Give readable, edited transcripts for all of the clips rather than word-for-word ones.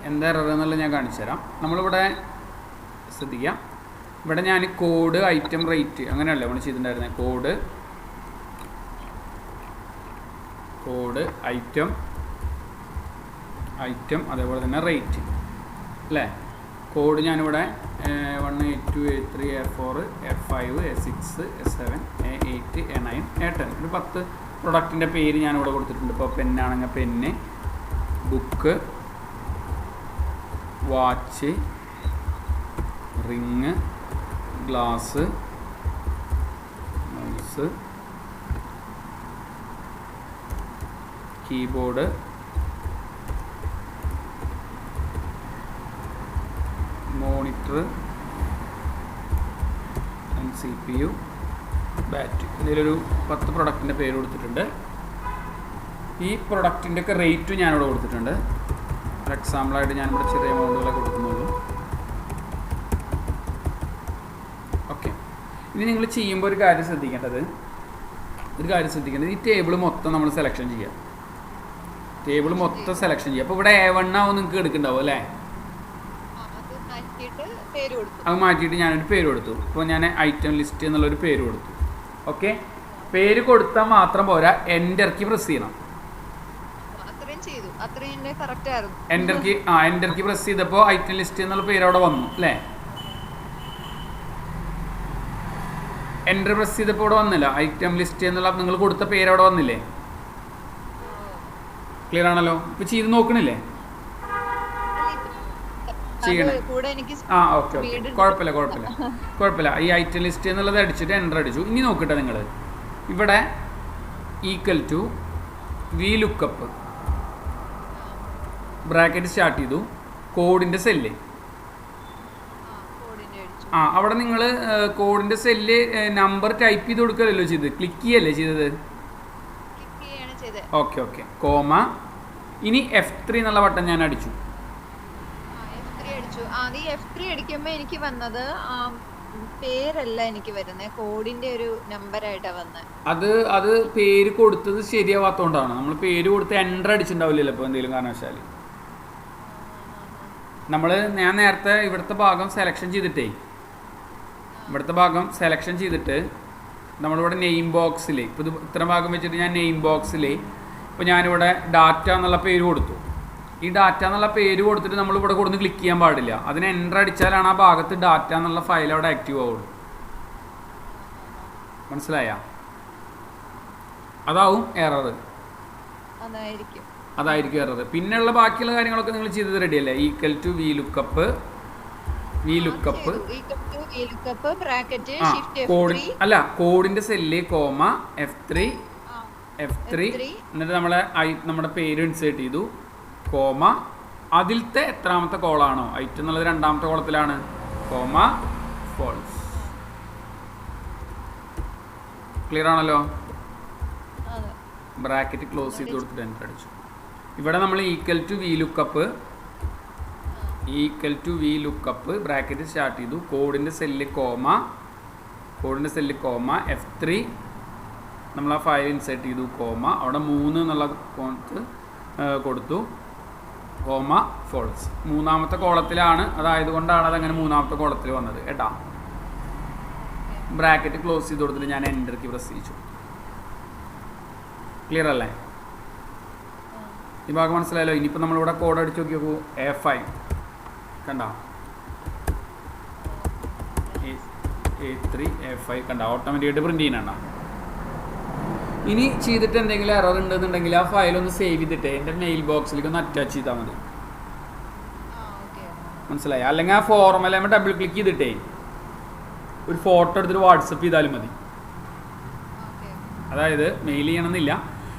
എന്താ എറർ എന്നുള്ളത് ഞാൻ കാണിച്ചു തരാം. നമ്മളിവിടെ ശ്രദ്ധിക്കാം, ഇവിടെ ഞാൻ കോഡ് ഐറ്റം റേറ്റ് അങ്ങനെയല്ലേ നമ്മൾ ചെയ്തിട്ടുണ്ടായിരുന്നത്. കോഡ് ഐറ്റം അതേപോലെ തന്നെ റേറ്റ് അല്ലേ. കോഡ് ഞാനിവിടെ 1 A2 A3 A4 A5 A6 A7 A8 A9 A10 ഒരു 10 പ്രൊഡക്റ്റിൻ്റെ പേര് ഞാനിവിടെ കൊടുത്തിട്ടുണ്ട്. ഇപ്പോൾ പെന്നാണെങ്കിൽ pen, book, watch, ring, glass, mouse, keyboard, monitor, CPU, battery. ഇതിലൊരു 10 പ്രൊഡക്റ്റിൻ്റെ പേര് കൊടുത്തിട്ടുണ്ട്. ഈ പ്രൊഡക്റ്റിൻ്റെയൊക്കെ റേറ്റും ഞാനിവിടെ കൊടുത്തിട്ടുണ്ട്. ഫോർ എക്സാമ്പിളായിട്ട് ഞാനിവിടെ ചെറിയ എമൗണ്ടുകളൊക്കെ കൊടുക്കുന്നുള്ളൂ. ഓക്കെ, ഇനി നിങ്ങൾ ചെയ്യുമ്പോൾ ഒരു കാര്യം ശ്രദ്ധിക്കേണ്ടത് ഈ ടേബിൾ മൊത്തം നമ്മൾ സെലക്ഷൻ ചെയ്യുക. അപ്പോൾ ഇവിടെ A1 ആവും നിങ്ങൾക്ക് എടുക്കുന്നുണ്ടാവും അല്ലേ. അത് മാറ്റിയിട്ട് ഞാനൊരു പേര് കൊടുത്തു. ഇപ്പോൾ ഞാൻ ഐറ്റം ലിസ്റ്റ് എന്നുള്ളൊരു പേര് കൊടുത്തു. ഓക്കെ, പേര് കൊടുത്താൽ മാത്രം പോരാ, എൻ്റർ കീ പ്രസ് ചെയ്യണം. എൻ്റർ കീ പ്രസ് ചെയ്തപ്പോൾ ഐറ്റം ലിസ്റ്റ് എന്നുള്ള പേര് അവിടെ വന്നു അല്ലേ. എൻ്റർ പ്രസ് ചെയ്തപ്പോൾ ഇവിടെ വന്നില്ല, ഐറ്റം ലിസ്റ്റ് എന്നുള്ള നിങ്ങൾ കൊടുത്ത പേര് അവിടെ വന്നില്ലേ. ക്ലിയർ ആണല്ലോ. ഇപ്പോൾ ചെയ്ത് നോക്കണില്ലേ, ചെയ്യണേ. ഓക്കെ കുഴപ്പമില്ല. ഈ ഐറ്റം ലിസ്റ്റ് എന്നുള്ളത് അടിച്ചിട്ട് എൻ്റർ അടിച്ചു. ഇനി നോക്കട്ടെ നിങ്ങൾ ഇവിടെ equal to VLOOKUP bracket start ചെയ്തു, കോഡിൻ്റെ സെല്ല്. അവിടെ നിങ്ങൾ കോഡിൻ്റെ സെല്ല് നമ്പർ ടൈപ്പ് ചെയ്ത് കൊടുക്കലല്ലോ ചെയ്ത്, ക്ലിക്ക് ചെയ്യല്ലേ ചെയ്തത്. Okay comma. ഇനി F3 എന്നുള്ള ബട്ടൺ ഞാൻ അടിച്ചു. F3 അടിക്കുമ്പോൾ എനിക്ക് വന്നത് പേരല്ല, എനിക്ക് വരുന്നത് കോഡിന്റെ ഒരു നമ്പർ ആയിട്ടാണ് വന്നത്. അത് പേര് കൊടുത്തത് ശരിയാവാത്തോണ്ടാണ്. നമ്മൾ പേര് കൊടുത്ത് എൻ്റർ അടിച്ചിട്ടുണ്ടാവില്ലല്ലോ ഇപ്പോൾ എന്തെങ്കിലും കാരണവശാൽ. ഞാൻ നേരത്തെ ഇവിടുത്തെ ഭാഗം സെലക്ഷൻ ചെയ്തിട്ട് നമ്മളിവിടെ നെയിം ബോക്സിൽ ഇപ്പോൾ ഇത്ര ഭാഗം വെച്ചിട്ട് ഞാൻ നെയിം ബോക്സിൽ ഇപ്പോൾ ഞാനിവിടെ ഡാറ്റ എന്നുള്ള പേര് കൊടുത്തു. ഈ ഡാറ്റ എന്നുള്ള പേര് കൊടുത്തിട്ട് നമ്മളിവിടെ കൊടുത്ത് ക്ലിക്ക് ചെയ്യാൻ പാടില്ല. അതിന് എൻ്റർ അടിച്ചാലാണ് ആ ഭാഗത്ത് ഡാറ്റ എന്നുള്ള ഫയൽ അവിടെ ആക്റ്റീവ് ആവുള്ളൂ. മനസ്സിലായ? അതാവും എറർ. അതായിരിക്കും എറർ. പിന്നെയുള്ള ബാക്കിയുള്ള കാര്യങ്ങളൊക്കെ നിങ്ങൾ ചെയ്തത് റെഡി അല്ലേ. ഈക്വൽ ടു VLOOKUP കോഡിന്റെ സെല്ല് കോമ F3 എന്നിട്ട് നമ്മുടെ പേര് ഇൻസേർട്ട് ചെയ്തു, കോമ അതിലത്തെ എത്രാമത്തെ കോളാണോ ഐറ്റം എന്നുള്ളത് രണ്ടാമത്തെ കോളത്തിലാണ്, കോമ ഫോൾസ്. ക്ലിയർ ആണല്ലോ. ബ്രാക്കറ്റ് ക്ലോസ് ചെയ്ത് കൊടുത്തിട്ട് എൻ്റർ അടിച്ചു. ഇവിടെ നമ്മൾ equal to VLOOKUP bracket start ചെയ്തു, കോഡിൻ്റെ സെല്ല് കോമ F3 നമ്മൾ ആ ഫയൽ ഇൻസേർട്ട് ചെയ്തു, കോമ അവിടെ 3 എന്നുള്ള കൊടുത്തു, കോമ ഫോൾസ്. മൂന്നാമത്തെ കോളത്തിലാണ്, അതായതുകൊണ്ടാണ് അതങ്ങനെ മൂന്നാമത്തെ കോളത്തിൽ വന്നത് കേട്ടാ. ബ്രാക്കറ്റ് ക്ലോസ് ചെയ്ത് കൊടുത്തിട്ട് ഞാൻ എൻ്റർ കീ പ്രസ് ചെയ്യിച്ചു. ക്ലിയർ അല്ലേ? ഈ ഭാഗം മനസ്സിലായല്ലോ. ഇനിയിപ്പോൾ നമ്മളിവിടെ കോഡ് അടിച്ച് നോക്കി നോക്കൂ. A5 കണ്ട, A3 A5 കണ്ട, ഓട്ടോമാറ്റിക്കായിട്ട് പ്രിന്റ് ചെയ്യുന്നുണ്ട. ഇനി ചെയ്തിട്ട് എന്തെങ്കിലും എറർ ഉണ്ടെന്നുണ്ടെങ്കിൽ ആ ഫയലൊന്ന് സേവ് ചെയ്തിട്ട് എൻ്റെ മെയിൽ ബോക്സിലേക്ക് ഒന്ന് അറ്റാച്ച് ചെയ്താൽ മതി. മനസ്സിലായി? അല്ലെങ്കിൽ ആ ഫോർമുല ഡബിൾ ക്ലിക്ക് ചെയ്തിട്ടേ ഒരു ഫോട്ടോ എടുത്തിട്ട് വാട്സപ്പ് ചെയ്താലും മതി. അതായത് മെയിൽ ചെയ്യണമെന്നില്ല.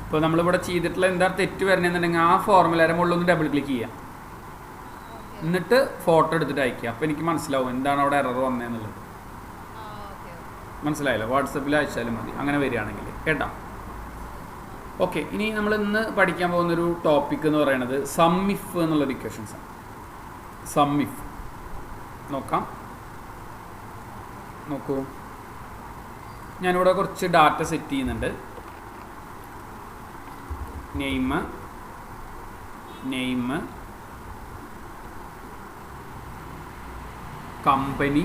ഇപ്പോൾ നമ്മളിവിടെ ചെയ്തിട്ടുള്ള എന്താ തെറ്റ് വരണമെന്നുണ്ടെങ്കിൽ ആ ഫോർമുലയുടെ മുകളിൽ ഒന്ന് ഡബിൾ ക്ലിക്ക് ചെയ്യാം, എന്നിട്ട് ഫോട്ടോ എടുത്തിട്ട് അയക്കുക. അപ്പോൾ എനിക്ക് മനസ്സിലാവും എന്താണ് അവിടെ എറർ വന്നതെന്നുള്ളത്. മനസ്സിലായല്ലോ? വാട്സപ്പിൽ അയച്ചാലും മതി അങ്ങനെ വരികയാണെങ്കിൽ കേട്ടോ. ഓക്കെ, ഇനി നമ്മൾ ഇന്ന് പഠിക്കാൻ പോകുന്നൊരു ടോപ്പിക് എന്ന് പറയുന്നത് സം ഇഫ് എന്നുള്ളൊരു ഇക്വേഷൻസാണ്. സം ഇഫ് നോക്കൂ, ഞാനിവിടെ കുറച്ച് ഡാറ്റ സെറ്റ് ചെയ്യുന്നുണ്ട്. Name company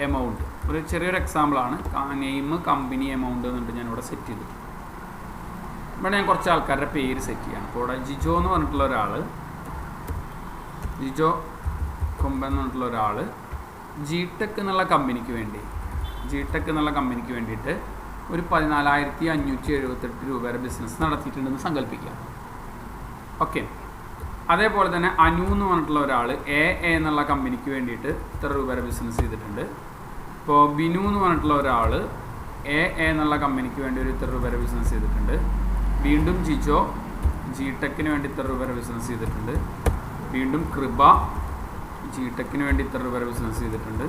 amount. ഒരു ചെറിയൊരു എക്സാമ്പിളാണ്. നെയിം കമ്പനി എമൗണ്ട് എന്നിട്ട് ഞാനിവിടെ സെറ്റ് ചെയ്തിട്ട് ഇവിടെ ഞാൻ കുറച്ച് ആൾക്കാരുടെ പേര് സെറ്റ് ചെയ്യണം. അപ്പോൾ ഇവിടെ ജിജോ എന്ന് പറഞ്ഞിട്ടുള്ള ഒരാൾ, ജിജോ കൊമ്പൻ എന്ന് പറഞ്ഞിട്ടുള്ള ഒരാൾ ജിടെക് എന്നുള്ള കമ്പനിക്ക് വേണ്ടിയിട്ട് ഒരു 14,578 രൂപയുടെ ബിസിനസ് നടത്തിയിട്ടുണ്ടെന്ന് സങ്കല്പിക്കാം. ഓക്കെ. അതേപോലെ തന്നെ അനു എന്ന് പറഞ്ഞിട്ടുള്ള ഒരാൾ എ എന്നുള്ള കമ്പനിക്ക് വേണ്ടിയിട്ട് ഇത്ര രൂപയുടെ ബിസിനസ് ചെയ്തിട്ടുണ്ട്. ഇപ്പോൾ ബിനു എന്ന് പറഞ്ഞിട്ടുള്ള ഒരാൾ എ എന്നുള്ള കമ്പനിക്ക് വേണ്ടി ഒരു ഇത്ര രൂപയുടെ ബിസിനസ് ചെയ്തിട്ടുണ്ട്. വീണ്ടും ജിജോ ജിടെക്കിന് വേണ്ടി ഇത്ര രൂപയുടെ ബിസിനസ് ചെയ്തിട്ടുണ്ട്. വീണ്ടും കൃപ ജിടെക്കിന് വേണ്ടി ഇത്ര രൂപയുടെ ബിസിനസ് ചെയ്തിട്ടുണ്ട്.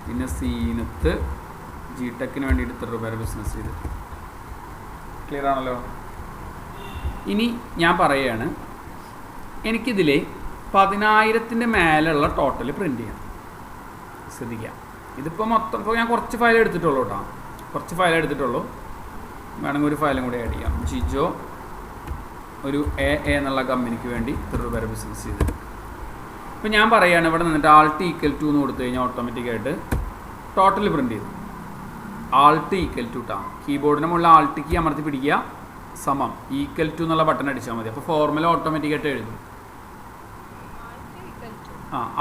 പിന്നെ സീനത്ത് ജിടെക്കിന് വേണ്ടിയിട്ട് ഇത്ര രൂപയുടെ ബിസിനസ് ചെയ്തിട്ടുണ്ട്. ക്ലിയർ ആണല്ലോ? ഇനി ഞാൻ പറയുകയാണ്, എനിക്കിതിൽ 10,000-ൻ്റെ മേലുള്ള ടോട്ടൽ പ്രിൻ്റ് ചെയ്യണം. ശ്രദ്ധിക്കാം, ഇതിപ്പോൾ മൊത്തം ഇപ്പോൾ ഞാൻ കുറച്ച് ഫയൽ എടുത്തിട്ടുള്ളൂ കേട്ടോ, വേണമെങ്കിൽ ഒരു ഫയലും കൂടി ആഡ് ചെയ്യാം. ജിജോ ഒരു എ എന്നുള്ള കമ്പനിക്ക് വേണ്ടി ഇത്ര രൂപയുടെ ബിസിനസ് ചെയ്തിട്ടുണ്ട്. ഇപ്പോൾ ഞാൻ പറയുകയാണ്, ഇവിടെ നിന്നിട്ട് ആൾട്ട് ഈക്വൽ ടു എന്ന് കൊടുത്തു കഴിഞ്ഞാൽ ഓട്ടോമാറ്റിക്കായിട്ട് ടോട്ടൽ പ്രിൻ്റ് ചെയ്തു. ആൾട്ട് ഈക്വൽ ടു ട്ടാ, കീബോർഡിൻ്റെ മുകളിൽ ആൾട്ട് കീ അമർത്തി പിടിക്കുക, സമം ഈക്വൽ ടു എന്നുള്ള ബട്ടൺ അടിച്ചാൽ മതി. അപ്പോൾ ഫോർമുല ഓട്ടോമാറ്റിക്കായിട്ട് എഴുതും.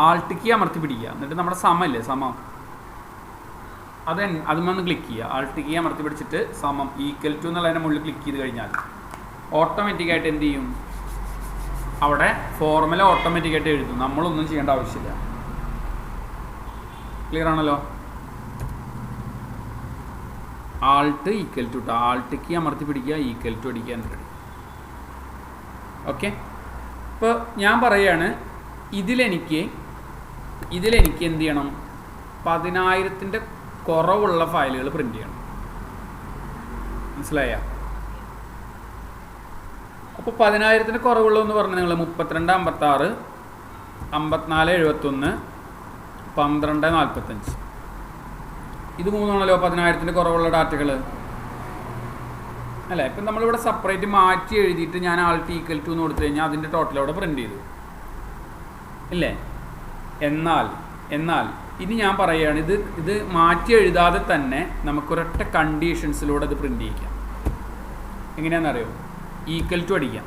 ആൾട്ട് കീ അമർത്തി പിടിക്കുക, എന്നിട്ട് നമ്മുടെ സമല്ലേ സമം അതുമൊന്ന് ക്ലിക്ക് ചെയ്യുക. ആൾട്ട് കീ അമർത്തി പിടിച്ചിട്ട് സമം ഈക്വൽ ടു എന്നുള്ളതിൻ്റെ മുകളിൽ ക്ലിക്ക് ചെയ്ത് കഴിഞ്ഞാൽ ഓട്ടോമാറ്റിക്കായിട്ട് എന്ത് ചെയ്യും, അവിടെ ഫോർമുല ഓട്ടോമാറ്റിക്കായിട്ട് എഴുതും. നമ്മളൊന്നും ചെയ്യേണ്ട ആവശ്യമില്ല. ക്ലിയർ ആണല്ലോ? Alt equal to Alt key അമർത്തി പിടിക്കുക, ഈക്വൽ ടു അടിക്കാൻ റെഡി. ഓക്കെ. ഇപ്പോൾ ഞാൻ പറയുകയാണ്, ഇതിലെനിക്ക് എന്ത് ചെയ്യണം, 10,000-ൻ്റെ കുറവുള്ള ഫയലുകൾ പ്രിൻ്റ് ചെയ്യണം. മനസ്സിലായ? അപ്പോൾ 10,000-ൻ്റെ കുറവുള്ളതെന്ന് പറഞ്ഞാൽ നിങ്ങൾ 32, 56, 54, 71, 12, 45 ഇത് മൂന്നാണല്ലോ 10,000-ൻ്റെ കുറവുള്ള ഡാറ്റകൾ അല്ലേ? ഇപ്പം നമ്മളിവിടെ സെപ്പറേറ്റ് മാറ്റി എഴുതിയിട്ട് ഞാൻ ആൾട്ട് ഈക്വൽ ടു എന്ന് കൊടുത്തു കഴിഞ്ഞാൽ അതിൻ്റെ ടോട്ടൽ അവിടെ പ്രിൻ്റ് ചെയ്തു ഇല്ലേ? എന്നാൽ ഇനി ഞാൻ പറയുകയാണ്, ഇത് മാറ്റി എഴുതാതെ തന്നെ നമുക്കൊരൊറ്റ കണ്ടീഷൻസിലൂടെ ഇത് പ്രിൻ്റ് ചെയ്യിക്കാം. എങ്ങനെയാണെന്നറിയോ? ഈക്വൽ ടു അടിക്കാം.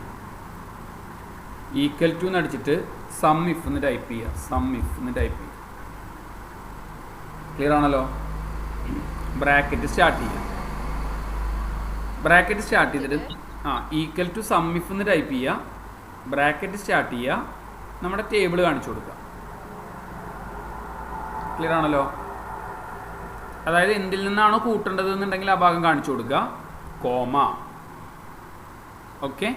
ഈക്വൽ ടു എന്ന് അടിച്ചിട്ട് സം ഇഫ് എന്ന് ടൈപ്പ് ചെയ്യുക. ക്ലിയർ ആണല്ലോ? ബ്രാക്കറ്റ് സ്റ്റാർട്ട് ചെയ്തിട്ട് ഈക്വൽ ടു സം ഇഫ് എന്ന് ടൈപ്പ് ചെയ്യുക, ബ്രാക്കറ്റ് സ്റ്റാർട്ട് ചെയ്യുക, നമ്മുടെ ടേബിൾ കാണിച്ചു കൊടുക്കുക. ക്ലിയർ ആണല്ലോ? അതായത് എന്തിൽ നിന്നാണോ കൂട്ടേണ്ടത് എന്നുണ്ടെങ്കിൽ ആ ഭാഗം കാണിച്ചു കൊടുക്കുക, കോമ. ഓക്കെ.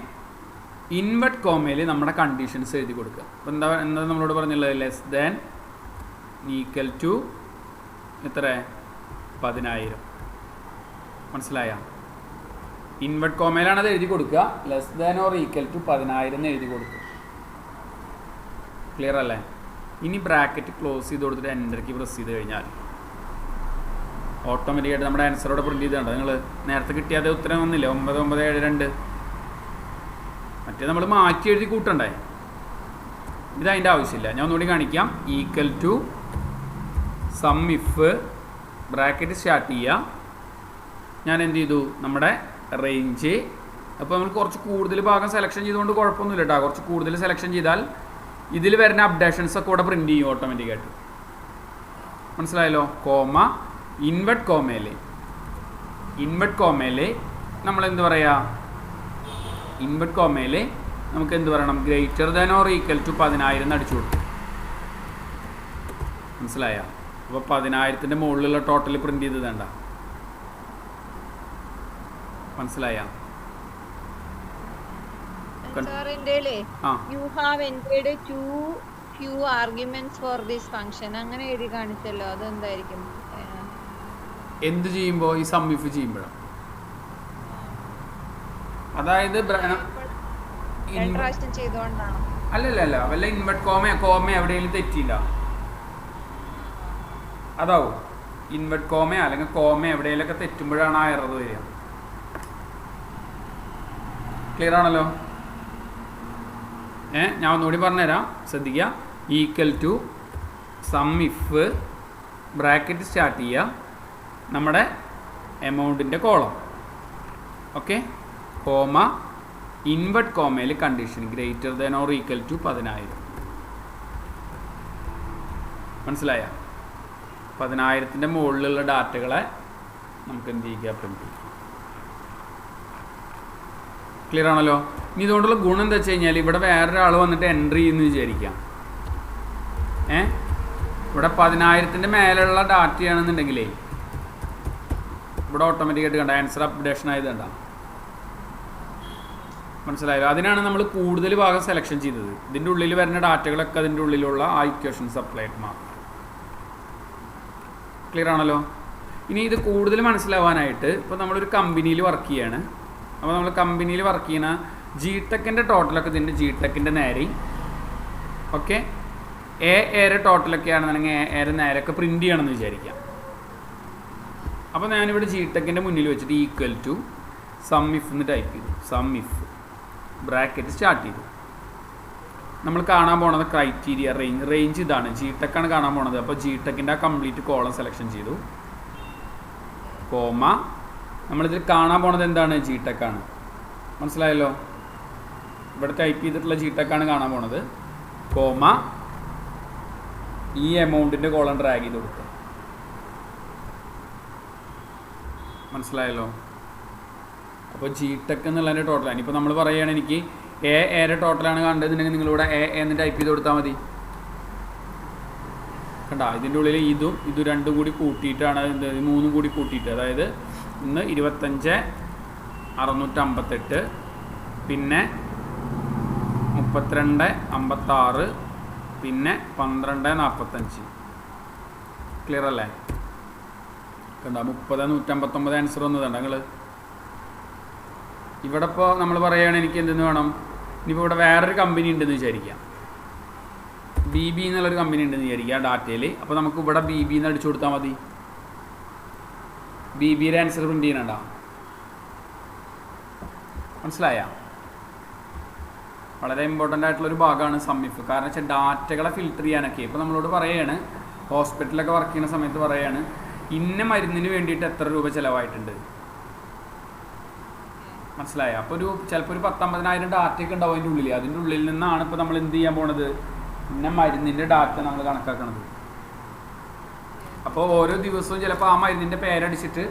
ഇൻവെർട്ട് കോമയിൽ നമ്മുടെ കണ്ടീഷൻസ് എഴുതി കൊടുക്കുക. അപ്പോൾ എന്താ നമ്മളോട് പറഞ്ഞുള്ളത്, ലെസ് ദാൻ ഈക്വൽ ടു എത്ര, 10,000. മനസ്സിലായ? ഇൻവെർട്ട് കോമയിലാണ് അത് എഴുതി കൊടുക്കുക. Less than or equal to 10,000 എന്ന് എഴുതി കൊടുക്കുക. ക്ലിയർ അല്ലേ? ഇനി ബ്രാക്കറ്റ് ക്ലോസ് ചെയ്ത് കൊടുത്തിട്ട് എൻ്റർ കീ പ്രസ് ചെയ്ത് കഴിഞ്ഞാൽ ഓട്ടോമാറ്റിക്കായിട്ട് നമ്മുടെ ആൻസറോടെ പ്രിൻറ്റ് ചെയ്തിട്ടുണ്ട്. നിങ്ങൾ നേരത്തെ കിട്ടിയാതെ ഉത്തരം വന്നില്ല, 9972. മറ്റേ നമ്മൾ മാറ്റി എഴുതി കൂട്ടണ്ടേ? ഇതതിൻ്റെ ആവശ്യമില്ല. ഞാൻ ഒന്നുകൂടി കാണിക്കാം. Equal to sum if, bracket start ചെയ്യുക. ഞാൻ എന്ത് ചെയ്തു, നമ്മുടെ റേഞ്ച്. അപ്പോൾ നമ്മൾ കുറച്ച് കൂടുതൽ ഭാഗം സെലക്ഷൻ ചെയ്തുകൊണ്ട് കുഴപ്പമൊന്നുമില്ല കേട്ടോ. കുറച്ച് കൂടുതൽ സെലക്ഷൻ ചെയ്താൽ ഇതിൽ വരുന്ന അപ്ഡേഷൻസ് ഒക്കെ കൂടെ പ്രിൻ്റ് ചെയ്യും ഓട്ടോമാറ്റിക്കായിട്ട്. മനസ്സിലായല്ലോ? കോമ ഇൻവെർട്ട് കോമയിൽ നമ്മൾ എന്ത് പറയുക, ഇൻവെർട്ട് കോമയിൽ നമുക്ക് എന്ത് പറയണം, greater than or equal to 10,000 എന്ന് അടിച്ചു കൊടുക്കും. മനസ്സിലായ? അപ്പോൾ 10,000-ൻ്റെ മുകളിലുള്ള ടോട്ടൽ പ്രിൻ്റ് ചെയ്ത് വേണ്ട. മനസ്സിലായ? you have entered too few arguments for this function അങ്ങനെ എഴുതി കാണിച്ചല്ലോ, അതെന്തായിരിക്കും? എന്ത് ചെയ്യുമ്പോൾ ഈ സം ഇഫ് ചെയ്യുമ്പോഴാണ്, അതായത് അല്ലല്ല വല്ല ഇൻവെർട്ട് കോമ എവിടെയെങ്കിലും തെറ്റിയില്ല അതാവും. ഇൻവെർട്ട് കോമ അല്ലെങ്കിൽ കോമ എവിടെയെങ്കിലൊക്കെ തെറ്റുമ്പോഴാണ് ആ എറർ വരിക. ക്ലിയർ ആണല്ലോ? ഞാൻ ഒന്നുകൂടി പറഞ്ഞുതരാം, ശ്രദ്ധിക്കുക. Equal to sum if bracket start ചെയ്യുക നമ്മുടെ എമൗണ്ടിൻ്റെ കോളം, ഓക്കെ, കോമ ഇൻവെർട്ട് കോമയിൽ condition greater than or equal to 10,000. മനസ്സിലായ? 10,000ൻ്റെ മുകളിലുള്ള ഡാറ്റകളെ നമുക്ക് എന്ത് ചെയ്യുക, പ്രിന്റ് ചെയ്യാം. ക്ലിയർ ആണല്ലോ? ഇനി ഇതുകൊണ്ടുള്ള ഗുണം എന്താ വെച്ച് കഴിഞ്ഞാൽ ഇവിടെ വേറൊരാൾ വന്നിട്ട് എൻട്രി ചെയ്യുന്നു വിചാരിക്കാം. ഇവിടെ 10,000ൻ്റെ മേലുള്ള ഡാറ്റയാണെന്നുണ്ടെങ്കിലേ ഇവിടെ ഓട്ടോമാറ്റിക്കായിട്ട് കണ്ട ആൻസർ അപ്ഡേഷൻ ആയത് കണ്ട. മനസ്സിലായല്ലോ? അതിനാണ് നമ്മൾ കൂടുതൽ ഭാഗം സെലക്ഷൻ ചെയ്തത്. ഇതിൻ്റെ ഉള്ളിൽ വരുന്ന ഡാറ്റകളൊക്കെ അതിൻ്റെ ഉള്ളിലുള്ള ആ ഇക്വേഷൻസ് അപ്ലൈ ആയിട്ട് മാറും. ക്ലിയർ ആണല്ലോ? ഇനി ഇത് കൂടുതൽ മനസ്സിലാവാനായിട്ട് ഇപ്പോൾ നമ്മളൊരു കമ്പനിയിൽ വർക്ക് ചെയ്യാണ്. അപ്പോൾ നമ്മൾ കമ്പനിയിൽ വർക്ക് ചെയ്യുന്ന ജിടെക്കിൻ്റെ ടോട്ടലൊക്കെ ഇതിൻ്റെ ജിടെക്കിൻ്റെ നേരെ, ഓക്കെ, എയുടെ ടോട്ടലൊക്കെ ആണെന്നുണ്ടെങ്കിൽ എയുടെ നേരൊക്കെ പ്രിൻറ്റ് ചെയ്യണമെന്ന് വിചാരിക്കാം. അപ്പോൾ ഞാനിവിടെ ജിടെക്കിൻ്റെ മുന്നിൽ വെച്ചിട്ട് ഈക്വൽ ടു സം ഇഫ് എന്ന് ടൈപ്പ് ചെയ്തു. സം ഇഫ് ബ്രാക്കറ്റ് സ്റ്റാർട്ട് ചെയ്തു. നമ്മൾ കാണാൻ പോണത് ക്രൈറ്റീരിയ റേഞ്ച് ഇതാണ്, ജിടെക്കാണ് കാണാൻ പോണത്. അപ്പോൾ ജിടെക്കിൻ്റെ ആ കംപ്ലീറ്റ് കോളം സെലക്ഷൻ ചെയ്തു, കോമ നമ്മളിതിൽ കാണാൻ പോണത് എന്താണ്, ജിടെക്കാണ്. മനസ്സിലായല്ലോ? ഇവിടെ ടൈപ്പ് ചെയ്തിട്ടുള്ള ജിടെക്കാണ് കാണാൻ പോണത്, കോമ ഈ എമൗണ്ടിൻ്റെ കോളം ഡ്രാഗ് ചെയ്ത് കൊടുക്കുക. മനസ്സിലായല്ലോ? അപ്പോൾ ജിടെക് എന്നുള്ളതിൻ്റെ ടോട്ടലാണ്. ഇപ്പോൾ നമ്മൾ പറയുകയാണ് എനിക്ക് എയുടെ ടോട്ടലാണ് കണ്ടതെന്നുണ്ടെങ്കിൽ നിങ്ങളിവിടെ എന്ന് ടൈപ്പ് ചെയ്ത് കൊടുത്താൽ മതി. കണ്ട, ഇതിൻ്റെ ഉള്ളിൽ ഇതും രണ്ടും കൂടി കൂട്ടിയിട്ടാണ്, 3 കൂടി കൂട്ടിയിട്ട്, അതായത് ഇന്ന് 25,658, പിന്നെ 32,56, പിന്നെ 12,45. ക്ലിയർ അല്ലേ? കണ്ട 30,159 ആൻസർ വന്നതാണ്. നിങ്ങൾ ഇവിടെ ഇപ്പോൾ നമ്മൾ പറയുകയാണ് എനിക്ക് എന്തെന്ന് വേണം, ഇനിയിപ്പോൾ ഇവിടെ വേറൊരു കമ്പനി ഉണ്ടെന്ന് വിചാരിക്കാം, BB എന്നുള്ളൊരു കമ്പനി ഉണ്ടെന്ന് വിചാരിക്കുക ഡാറ്റയിൽ. അപ്പോൾ നമുക്ക് ഇവിടെ BB എന്ന് അടിച്ചു കൊടുത്താൽ മതി. BBയുടെ ആൻസർ പ്രിൻ്റ് ചെയ്യണണ്ട. മനസ്സിലായ? വളരെ ഇമ്പോർട്ടൻ്റ് ആയിട്ടുള്ളൊരു ഭാഗമാണ് സം ഇഫ്. കാരണം വെച്ചാൽ ഡാറ്റകളെ ഫിൽറ്റർ ചെയ്യാനൊക്കെ ഇപ്പോൾ നമ്മളോട് പറയുകയാണ്, ഹോസ്പിറ്റലൊക്കെ വർക്ക് ചെയ്യുന്ന സമയത്ത് പറയുകയാണ് ഇന്ന മരുന്നിന് വേണ്ടിയിട്ട് എത്ര രൂപ ചിലവായിട്ടുണ്ട്. മനസ്സിലായ? അപ്പോൾ ചിലപ്പോൾ ഒരു 10,000-50,000 ഡാറ്റയൊക്കെ ഉണ്ടാവും അതിൻ്റെ ഉള്ളിൽ. അതിൻ്റെ ഉള്ളിൽ നിന്നാണ് ഇപ്പോൾ നമ്മൾ എന്ത് ചെയ്യാൻ പോണത്, പിന്നെ മരുന്നിൻ്റെ ഡാറ്റ നമ്മൾ കണക്കാക്കണത്. അപ്പോൾ ഓരോ ദിവസവും ചിലപ്പോൾ ആ മരുന്നിൻ്റെ പേരടിച്ചിട്ട്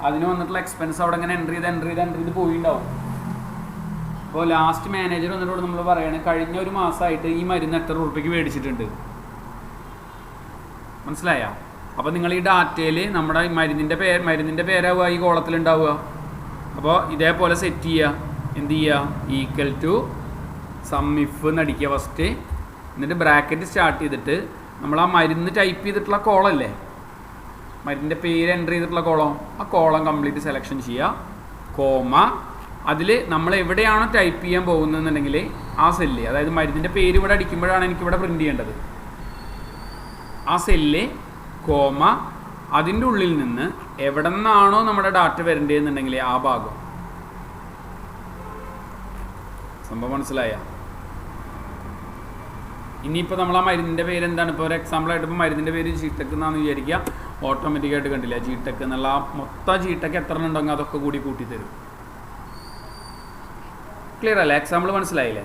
അതിന് വന്നിട്ടുള്ള എക്സ്പെൻസ് അവിടെ ഇങ്ങനെ എൻട്രി ചെയ്ത് പോയിണ്ടാവും. അപ്പോൾ ലാസ്റ്റ് മാനേജർ വന്നിട്ടോട് നമ്മൾ പറയുകയാണ് കഴിഞ്ഞ ഒരു മാസമായിട്ട് ഈ മരുന്ന് എത്ര രൂപയ്ക്ക് മേടിച്ചിട്ടുണ്ട്. മനസ്സിലായ? അപ്പോൾ നിങ്ങൾ ഈ ഡാറ്റയിൽ നമ്മുടെ മരുന്നിൻ്റെ പേരാവുക ഈ കോളത്തിലുണ്ടാവുക. അപ്പോൾ ഇതേപോലെ സെറ്റ് ചെയ്യുക. എന്ത് ചെയ്യുക, ഈക്വൽ ടു സം ഇഫ് എന്നടിക്കുക ഫസ്റ്റ്, എന്നിട്ട് ബ്രാക്കറ്റ് സ്റ്റാർട്ട് ചെയ്തിട്ട് നമ്മൾ ആ മരുന്ന് ടൈപ്പ് ചെയ്തിട്ടുള്ള കോളല്ലേ, മരുന്നിൻ്റെ പേര് എൻ്റർ ചെയ്തിട്ടുള്ള കോളം, ആ കോളം കംപ്ലീറ്റ് സെലക്ഷൻ ചെയ്യുക, കോമ അതിൽ നമ്മൾ എവിടെയാണോ ടൈപ്പ് ചെയ്യാൻ പോകുന്നതെന്നുണ്ടെങ്കിൽ ആ സെല്ല്, അതായത് മരുന്നിൻ്റെ പേര് ഇവിടെ അടിക്കുമ്പോഴാണ് എനിക്കിവിടെ പ്രിൻ്റ് ചെയ്യേണ്ടത്, ആ സെല്ല് കോമ അതിൻ്റെ ഉള്ളിൽ നിന്ന് എവിടെ നിന്നാണോ നമ്മുടെ ഡാറ്റ വരേണ്ടതെന്നുണ്ടെങ്കിൽ ആ ഭാഗം. സംഭവം മനസ്സിലായ? ഇനിയിപ്പോൾ നമ്മൾ ആ മരുന്നിൻ്റെ പേര് എന്താണ്, ഇപ്പോൾ ഒരു എക്സാമ്പിളായിട്ട് ഇപ്പോൾ മരുന്നിൻ്റെ പേര് ജിടെക് എന്നാണെന്ന് വിചാരിക്കുക, ഓട്ടോമാറ്റിക്കായിട്ട് കണ്ടില്ല ജിടെക് എന്നുള്ള മൊത്തം ജിടെക് എത്ര ഉണ്ടെങ്കിൽ അതൊക്കെ കൂടി കൂട്ടിത്തരും. ക്ലിയർ അല്ലേ? എക്സാമ്പിൾ മനസ്സിലായില്ലേ?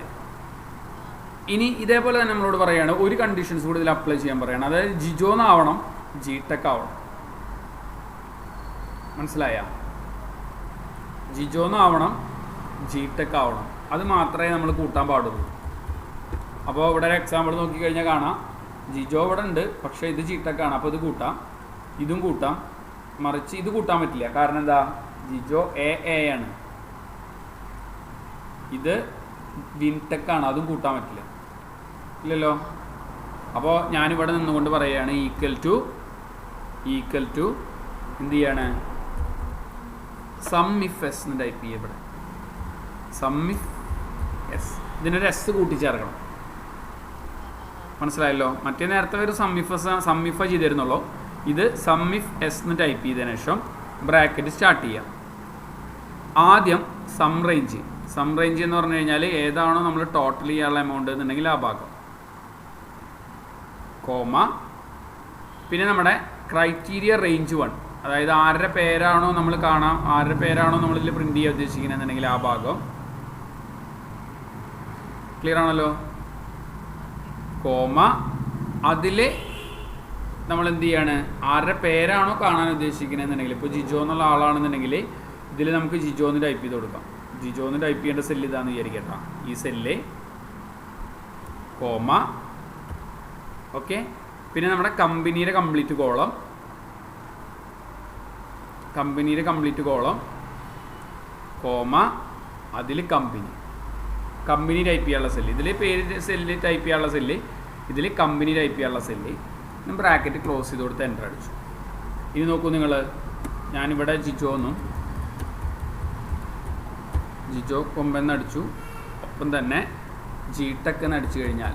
ഇനി ഇതേപോലെ തന്നെ നമ്മളോട് പറയുകയാണ് ഒരു കണ്ടീഷൻസ് കൂടി ഇതിൽ അപ്ലൈ ചെയ്യാൻ പറയുകയാണ്, അതായത് ജിജോ എന്നാവണം ജിടെക് ആവണം. മനസ്സിലായ? ജിജോ എന്നാവണം ജിടെക് ആവണം, അത് മാത്രമേ നമ്മൾ കൂട്ടാൻ പാടുള്ളൂ. അപ്പോൾ ഇവിടെ ഒരു എക്സാമ്പിൾ നോക്കിക്കഴിഞ്ഞാൽ കാണാം, ജിജോ ഇവിടെ ഉണ്ട് പക്ഷേ ഇത് ജിടെക് ആണ്, അപ്പോൾ ഇത് കൂട്ടാം, ഇതും കൂട്ടാം, മറിച്ച് ഇത് കൂട്ടാൻ പറ്റില്ല. കാരണം എന്താ, ജിജോ എ ആണ്, ഇത് വിൻടെക് ആണ്, അതും കൂട്ടാൻ പറ്റില്ല, ഇല്ലല്ലോ. അപ്പോൾ ഞാനിവിടെ നിന്നുകൊണ്ട് പറയുകയാണ് ഈക്വൽ ടു എന്ത് ചെയ്യാണ്, സം ഇഫ് എസ് എന്ന് ടൈപ്പ് ചെയ്യുക. ഇവിടെ സം ഇഫ് എസ്, ഇതിനൊരു എസ് കൂട്ടിച്ചേർക്കണം. മനസ്സിലായല്ലോ? മറ്റേ നേരത്തെ ഒരു സം ഇഫ് ചെയ്തിരുന്നുള്ളൂ, ഇത് സം ഇഫ് എസ് എന്ന് ടൈപ്പ് ചെയ്തതിനു ശേഷം ബ്രാക്കറ്റ് സ്റ്റാർട്ട് ചെയ്യാം. ആദ്യം സം സം റേഞ്ച് എന്ന് പറഞ്ഞു കഴിഞ്ഞാൽ ഏതാണോ നമ്മൾ ടോട്ടൽ ചെയ്യാനുള്ള എമൗണ്ട് എന്നുണ്ടെങ്കിൽ ആ ഭാഗം, കോമ, പിന്നെ നമ്മുടെ ക്രൈറ്റീരിയ റേഞ്ച് 1, അതായത് ആരുടെ പേരാണോ നമ്മൾ കാണാം, ആരുടെ പേരാണോ നമ്മളിതിൽ പ്രിൻ്റ് ചെയ്യാൻ ഉദ്ദേശിക്കുന്നതെന്നുണ്ടെങ്കിൽ ആ ഭാഗം. ക്ലിയർ ആണല്ലോ? കോമ, അതിൽ നമ്മൾ എന്ത് ചെയ്യാണ്, ആരുടെ പേരാണോ കാണാൻ ഉദ്ദേശിക്കുന്നതെന്നുണ്ടെങ്കിൽ, ഇപ്പോൾ ജിജോ എന്നുള്ള ആളാണെന്നുണ്ടെങ്കിൽ ഇതിൽ നമുക്ക് ജിജോ എന്ന് ടൈപ്പ് ചെയ്ത് കൊടുക്കാം. ജിജോ എന്ന് ടൈപ്പ് ചെയ്യേണ്ട സെല്ല് ഇതാണെന്ന് വിചാരിക്കട്ടോ, ഈ സെല്ല്, കോമ. ഓക്കെ, പിന്നെ നമ്മുടെ കമ്പനിയുടെ കംപ്ലീറ്റ് കോളം, കമ്പനിയുടെ കംപ്ലീറ്റ് കോളം, കോമ, അതിൽ കമ്പനി, കമ്പനി ടൈപ്പ് ചെയ്യാനുള്ള സെല്ല്, ഇതിൽ പേര് സെല്ല് ടൈപ്പ് ചെയ്യാനുള്ള സെല്ല്, ഇതിൽ കമ്പനി ടൈപ്പ് ചെയ്യാനുള്ള സെല്ല്, ബ്രാക്കറ്റ് ക്ലോസ് ചെയ്ത് കൊടുത്ത് എൻ്റർ അടിച്ചു. ഇനി നോക്കൂ നിങ്ങൾ, ഞാനിവിടെ ജിജോ എന്നും ജിജോ കൊമ്പെന്ന് അടിച്ചു, ഒപ്പം തന്നെ ജിടെക് എന്ന് അടിച്ചു കഴിഞ്ഞാൽ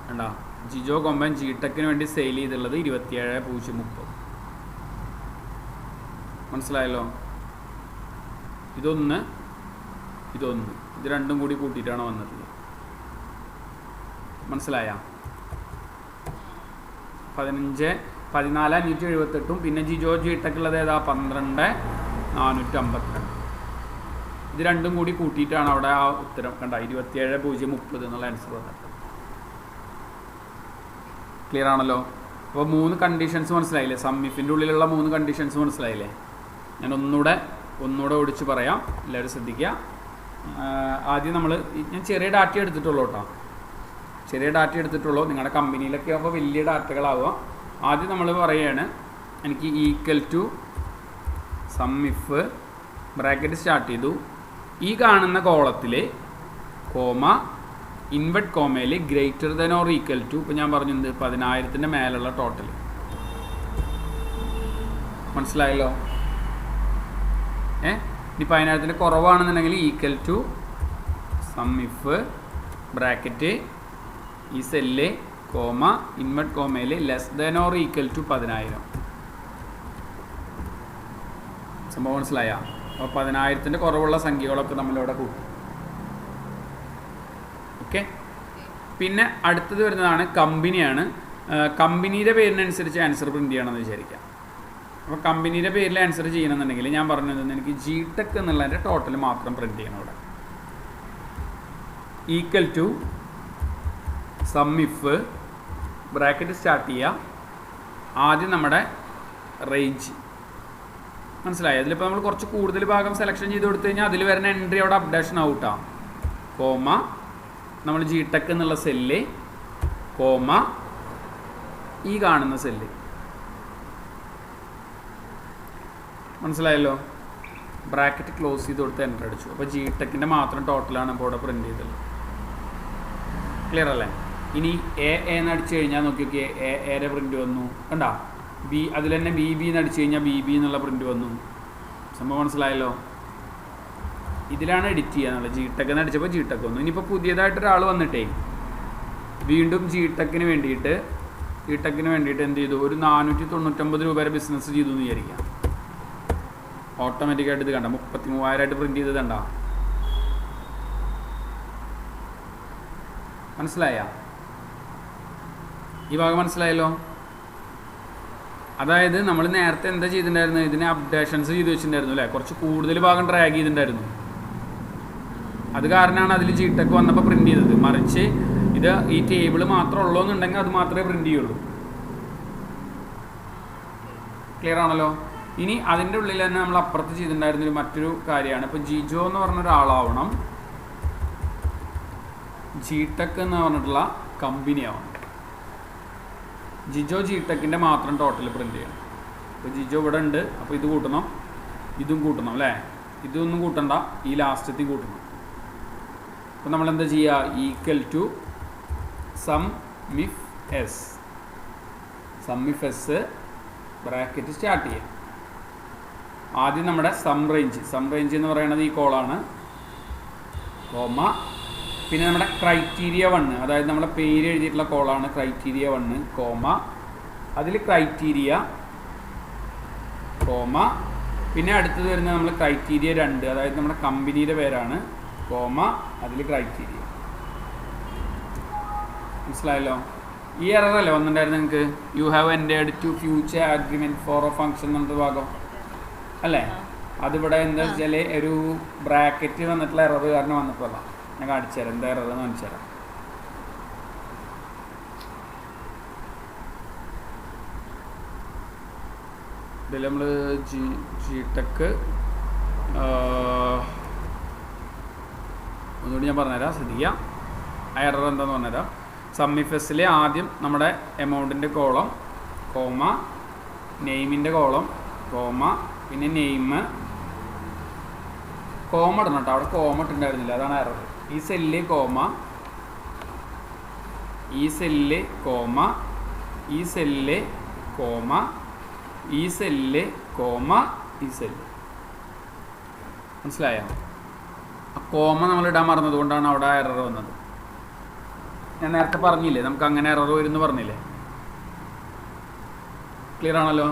കണ്ടോ, ജിജോ കൊമ്പൻ ജിടെക്കിന് വേണ്ടി സെയിൽ ചെയ്തുള്ളത് 27,030. മനസ്സിലായല്ലോ? ഇതൊന്ന്, ഇതൊന്ന്, ഇത് രണ്ടും കൂടി കൂട്ടിയിട്ടാണ് വന്നിട്ടുള്ളത്. മനസ്സിലായ? 14,578 പിന്നെ ജിജോ ജിടെക് ഉള്ളത് ഏതാ, 12,452. ഇത് രണ്ടും കൂടി കൂട്ടിയിട്ടാണ് അവിടെ ആ ഉത്തരം കണ്ട 27,030 എന്നുള്ള ആൻസർ വന്നിട്ട്. ക്ലിയർ ആണല്ലോ? അപ്പോൾ 3 കണ്ടീഷൻസ് മനസ്സിലായില്ലേ? സമ്മിഫിൻ്റെ ഉള്ളിലുള്ള 3 കണ്ടീഷൻസ് മനസ്സിലായില്ലേ? ഞാൻ ഒന്നുകൂടെ ഓടിച്ച് പറയാം, എല്ലാവരും ശ്രദ്ധിക്കുക. ആദ്യം ഞാൻ ചെറിയ ഡാറ്റ എടുത്തിട്ടുള്ളൂ കേട്ടോ, ചെറിയ ഡാറ്റ എടുത്തിട്ടുള്ളൂ. നിങ്ങളുടെ കമ്പനിയിലൊക്കെ ആകുമ്പോൾ വലിയ ഡാറ്റകളാവുക. ആദ്യം നമ്മൾ പറയുകയാണ്, എനിക്ക് equal to sum if bracket start ചെയ്തു, ഈ കാണുന്ന കോളത്തിൽ കോമ, ഇൻവെർട്ട് കോമയിൽ greater than or equal to, ഇപ്പോൾ ഞാൻ പറഞ്ഞത് 10,000 മേലുള്ള ടോട്ടൽ. മനസ്സിലായല്ലോ? ഇനി 10,000 കുറവാണെന്നുണ്ടെങ്കിൽ ഈക്വൽ ടു സമ്മിഫ് ബ്രാക്കറ്റ് ഈ സെല്ല് കോമ ഇൻവെർട്ട് കോമയിൽ less than or equal to 10,000. സംഭവം മനസ്സിലായ? അപ്പോൾ 10,000 കുറവുള്ള സംഖ്യകളൊക്കെ നമ്മളിവിടെ കൂട്ടും. ഓക്കെ, പിന്നെ അടുത്തത് വരുന്നതാണ് കമ്പനിയാണ്. കമ്പനിയുടെ പേരിനനുസരിച്ച് ആൻസർ പ്രിൻ്റ് ചെയ്യണമെന്ന് വിചാരിക്കാം. അപ്പോൾ കമ്പനിയുടെ പേരിൽ ആൻസർ ചെയ്യണമെന്നുണ്ടെങ്കിൽ ഞാൻ പറഞ്ഞത് എനിക്ക് ജിടെക് എന്നുള്ളതിൻ്റെ ടോട്ടൽ മാത്രം പ്രിൻ്റ് ചെയ്യണം. ഇവിടെ equal to sum if bracket start ചെയ്യുക, ആദ്യം നമ്മുടെ റേഞ്ച്. മനസ്സിലായി? അതിലിപ്പോൾ നമ്മൾ കുറച്ച് കൂടുതൽ ഭാഗം സെലക്ഷൻ ചെയ്ത് കൊടുത്തു കഴിഞ്ഞാൽ അതിൽ വരുന്ന എൻട്രി അവിടെ അപ്ഡേഷൻ ഔട്ടാണ്. കോമ, നമ്മൾ ജിടെക് എന്നുള്ള സെല്ല്, കോമ, ഈ കാണുന്ന സെല്ല്. മനസ്സിലായല്ലോ? ബ്രാക്കറ്റ് ക്ലോസ് ചെയ്ത് കൊടുത്ത് എൻ്റർ അടിച്ചു. അപ്പോൾ ജിടെക്കിൻ്റെ മാത്രം ടോട്ടലാണ് ഇപ്പോൾ ഇവിടെ പ്രിൻ്റ് ചെയ്തത്. ക്ലിയർ അല്ലേ? ഇനി എന്ന് അടിച്ചു കഴിഞ്ഞാൽ നോക്കിയൊക്കെ എയുടെ പ്രിൻ്റ് വന്നു കണ്ടാ. ബി അതിൽ തന്നെ ബി എന്ന് അടിച്ചു കഴിഞ്ഞാൽ ബി എന്നുള്ള പ്രിൻ്റ് വന്നു. സംഭവം മനസ്സിലായല്ലോ? ഇതിലാണ് എഡിറ്റ് ചെയ്യാന്നുള്ളത്. ജിടെക് എന്ന് അടിച്ചപ്പോൾ ജിടെക് വന്നു. ഇനിയിപ്പോൾ പുതിയതായിട്ടൊരാൾ വന്നിട്ടേ വീണ്ടും ജിടെക്കിന് വേണ്ടിയിട്ട് എന്ത് ചെയ്തു, ഒരു 499 രൂപയുടെ ബിസിനസ് ചെയ്തു എന്ന് വിചാരിക്കാം. ഓട്ടോമാറ്റിക്കായിട്ട് ഇത് കണ്ട 33,000 പ്രിൻ്റ് ചെയ്തത് കണ്ട. മനസ്സിലായ? ഈ ഭാഗം മനസ്സിലായല്ലോ? അതായത് നമ്മൾ നേരത്തെ എന്താ ചെയ്തിട്ടുണ്ടായിരുന്നു, ഇതിനെ അപ്ഡേഷൻസ് ചെയ്ത് വെച്ചിട്ടുണ്ടായിരുന്നു അല്ലേ, കുറച്ച് കൂടുതൽ ഭാഗം ഡ്രാഗ് ചെയ്തിട്ടുണ്ടായിരുന്നു. അത് കാരണമാണ് അതിൽ ജിടെക് വന്നപ്പോൾ പ്രിൻ്റ് ചെയ്തത്. മറിച്ച് ഇത് ഈ ടേബിൾ മാത്രം ഉള്ളൂ എന്നുണ്ടെങ്കിൽ അത് മാത്രമേ പ്രിൻ്റ് ചെയ്യുള്ളൂ. ക്ലിയർ ആണല്ലോ? ഇനി അതിൻ്റെ ഉള്ളിൽ തന്നെ നമ്മൾ അപ്പുറത്ത് ചെയ്തിട്ടുണ്ടായിരുന്നൊരു മറ്റൊരു കാര്യമാണ്, ഇപ്പോൾ ജിജോ എന്ന് പറഞ്ഞൊരാളാവണം, ജിടെക് എന്ന് പറഞ്ഞിട്ടുള്ള കമ്പനി ആവണം. ജിജോ ജിടെക്കിൻ്റെ മാത്രം ടോട്ടൽ പ്രിൻ്റ് ചെയ്യണം. ഇപ്പോൾ ജിജോ ഇവിടെ ഉണ്ട്, അപ്പോൾ ഇത് കൂട്ടണം, ഇതും കൂട്ടണം അല്ലേ. ഇതൊന്നും കൂട്ടണ്ട, ഈ ലാസ്റ്റത്തിൽ കൂട്ടണം. അപ്പോൾ നമ്മളെന്താ ചെയ്യുക, equal to sum if S bracket start ചെയ്യുക. ആദ്യം നമ്മുടെ സം റേഞ്ച് എന്ന് പറയുന്നത് ഈ കോളാണ്, കോമ, പിന്നെ നമ്മുടെ ക്രൈറ്റീരിയ 1, അതായത് നമ്മുടെ പേര് എഴുതിയിട്ടുള്ള കോളാണ് ക്രൈറ്റീരിയ 1, കോമ, അതിൽ ക്രൈറ്റീരിയ, കോമ, പിന്നെ അടുത്തത് വരുന്നത് നമ്മൾ ക്രൈറ്റീരിയ 2, അതായത് നമ്മുടെ കമ്പനിയുടെ പേരാണ്, കോമ അതിൽ ക്രൈറ്റീരിയ. മനസ്സിലായല്ലോ? ഈ എററല്ലേ വന്നിട്ടുണ്ടായിരുന്നു നിങ്ങൾക്ക്? You have entered too future argument for a function എന്നൊരു ഭാഗം അല്ലേ? അതിവിടെ എന്താ വെച്ചാൽ ഒരു ബ്രാക്കറ്റ് വന്നിട്ടുള്ള എറർ കാരണം വന്നിട്ടുള്ള ഞാൻ കാണിച്ചു തരാം. എന്താ എറർ എന്ന് കാണിച്ചു തരാം. ഇതിൽ നമ്മൾ ജി ടെക് ഒന്നുകൂടി ഞാൻ പറഞ്ഞുതരാം, ശ്രദ്ധിക്കുക. ആ എറർ എന്താണെന്ന് പറഞ്ഞുതരാം. സമ്മിഫെസ്സിലെ ആദ്യം നമ്മുടെ എമൗണ്ടിൻ്റെ കോളം, കോമ, നെയിമിൻ്റെ കോളം, കോമ, പിന്നെ നെയിം, കോമ ഇടണം കേട്ടോ. അവിടെ കോമ ഇട്ടുണ്ടായിരുന്നില്ല, അതാണ് എറർ. ഈ സെല്ല് കോമ, ഈ സെല്ല് കോമ, ഈ സെല്ല് കോമ, ഈ സെല്ല് കോമ, ഈ സെല്ല്. മനസ്സിലായോ? ആ കോമ നമ്മൾ ഇടാൻ മറന്നത് കൊണ്ടാണ് അവിടെ എറർ വന്നത്. ഞാൻ നേരത്തെ പറഞ്ഞില്ലേ നമുക്ക് അങ്ങനെ എറർ വരുമെന്ന് പറഞ്ഞില്ലേ? ക്ലിയർ ആണല്ലോ?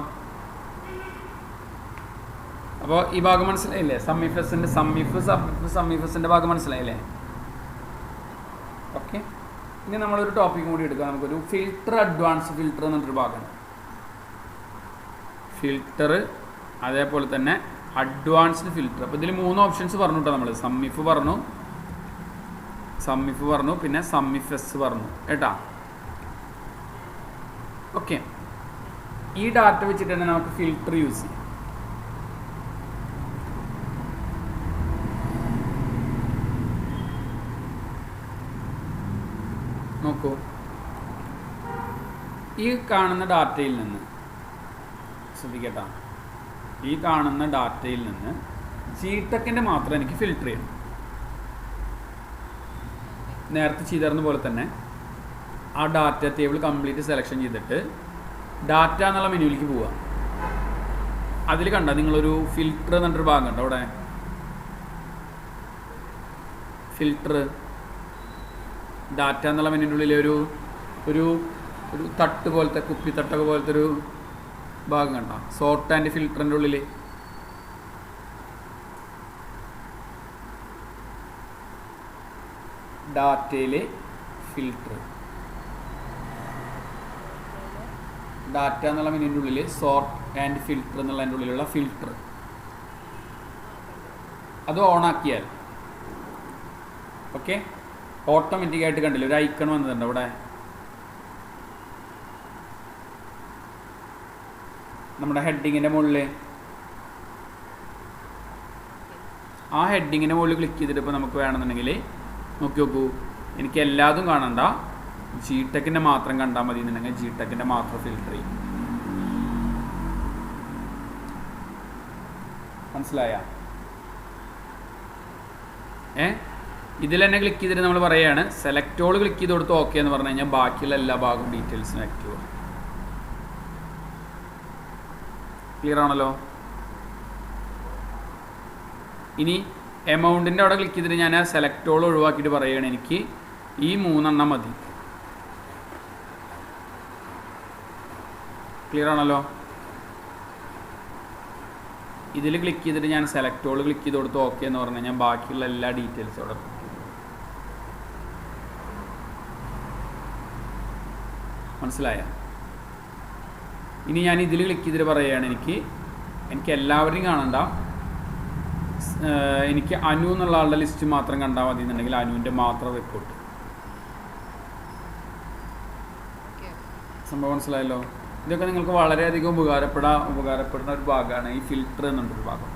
അപ്പോൾ ഈ ഭാഗം മനസ്സിലായില്ലേ? സമ്മിഫസിൻ്റെ ഭാഗം മനസ്സിലായില്ലേ? ഓക്കെ. ഇനി നമ്മളൊരു ടോപ്പിക് കൂടി എടുക്കാം. നമുക്കൊരു ഫിൽട്ടർ, അഡ്വാൻസ് ഫിൽട്ടർ എന്നൊരു ഭാഗമാണ്. ഫിൽട്ടർ അതേപോലെ തന്നെ അഡ്വാൻസ്ഡ് ഫിൽട്ടർ. അപ്പോൾ ഇതിൽ 3 ഓപ്ഷൻസ് പറഞ്ഞു കേട്ടോ നമ്മൾ. സമ്മിഫ് പറഞ്ഞു, പിന്നെ സമ്മിഫെസ് പറഞ്ഞു കേട്ടാ. ഓക്കെ. ഈ ഡാറ്റ വെച്ചിട്ട് തന്നെ നമുക്ക് ഫിൽട്ടർ യൂസ് ചെയ്യാം. നോക്കൂ, ഈ കാണുന്ന ഡാറ്റയിൽ നിന്ന് ശ്രദ്ധിക്കട്ടാ, ഈ കാണുന്ന ഡാറ്റയിൽ നിന്ന് ജിടെക്കിൻ്റെ മാത്രം എനിക്ക് ഫിൽട്ടർ ചെയ്യണം. നേരത്തെ ചെയ്തിരുന്ന പോലെ തന്നെ ആ ഡാറ്റ ടേബിൾ കംപ്ലീറ്റ് സെലക്ഷൻ ചെയ്തിട്ട് ഡാറ്റ എന്നുള്ള മെനുവിലേക്ക് പോവുക. അതിൽ കണ്ട നിങ്ങളൊരു ഫിൽട്ടർ എന്നൊരു ഭാഗം കണ്ടോ അവിടെ? ഫിൽട്ടർ ഡാറ്റ എന്നുള്ള മെനുവിൻ്റെ ഉള്ളിൽ ഒരു ഒരു ഒരു തട്ട് പോലത്തെ, കുപ്പിത്തട്ടൊക്കെ പോലത്തെ ഒരു ഭാഗം കണ്ട? സോർട്ട് ആൻഡ് ഫിൽട്ടറിൻ്റെ ഉള്ളിൽ ഡാറ്റയിൽ ഫിൽട്ടർ, ഡാറ്റ എന്നുള്ള മെനുവിൻ്റെ ഉള്ളിൽ സോർട്ട് ആൻഡ് ഫിൽട്ടർ എന്നുള്ളതിൻ്റെ ഉള്ളിലുള്ള ഫിൽട്ടർ അത് ഓണാക്കിയാൽ ഓക്കെ, ഓട്ടോമാറ്റിക്കായിട്ട് കണ്ടില്ല ഒരു ഐക്കൺ വന്നിട്ടുണ്ട് അവിടെ. നമ്മുടെ ഹെഡിങ്ങിൻ്റെ മുകളിൽ, ആ ഹെഡിങ്ങിൻ്റെ മുകളിൽ ക്ലിക്ക് ചെയ്തിട്ട് ഇപ്പോൾ നമുക്ക് വേണമെന്നുണ്ടെങ്കിൽ നോക്കി നോക്കൂ, എനിക്ക് എല്ലാതും കാണണ്ട, ജിടെക്കിൻ്റെ മാത്രം കണ്ടാൽ മതി എന്നുണ്ടെങ്കിൽ ജിടെക്കിൻ്റെ മാത്രം ഫിൽട്ടർ ചെയ്യും. മനസ്സിലായ? ഇതിൽ തന്നെ ക്ലിക്ക് ചെയ്തിട്ട് നമ്മൾ പറയുകയാണ് സെലക്ട് ഓൾ ക്ലിക്ക് ചെയ്ത് കൊടുത്ത് ഓക്കെ എന്ന് പറഞ്ഞു കഴിഞ്ഞാൽ ബാക്കിയുള്ള എല്ലാ ഭാഗവും ഡീറ്റെയിൽസും ആക്റ്റീവ് ആണ്. ക്ലിയർ ആണല്ലോ? ഇനി എമൗണ്ടിൻ്റെ അവിടെ ക്ലിക്ക് ചെയ്തിട്ട് ഞാൻ സെലക്ട് ഓൾ ഒഴിവാക്കിയിട്ട് പറയുകയാണ് എനിക്ക് ഈ 3 എണ്ണം മതി. ക്ലിയർ ആണല്ലോ? ഇതിൽ ക്ലിക്ക് ചെയ്തിട്ട് ഞാൻ സെലക്ട് ഓൾ ക്ലിക്ക് ചെയ്ത് കൊടുത്ത് ഓക്കെ എന്ന് പറഞ്ഞു കഴിഞ്ഞാൽ ബാക്കിയുള്ള എല്ലാ ഡീറ്റെയിൽസും അവിടെ. മനസ്സിലായ? ഇനി ഞാൻ ഇതിൽ ക്ലിക്ക് ചെയ്തിട്ട് പറയുകയാണ് എനിക്ക് എല്ലാവരെയും കാണണ്ട, എനിക്ക് അനു എന്നുള്ള ആളുടെ ലിസ്റ്റ് മാത്രം കണ്ടാൽ മതി എന്നുണ്ടെങ്കിൽ അനുവിൻ്റെ മാത്രം റിപ്പോർട്ട്. സംഭവം മനസ്സിലായല്ലോ? ഇതൊക്കെ നിങ്ങൾക്ക് വളരെയധികം ഉപകാരപ്പെടുന്ന ഒരു ഭാഗമാണ് ഈ ഫിൽട്ടർ എന്നുള്ളൊരു ഭാഗം.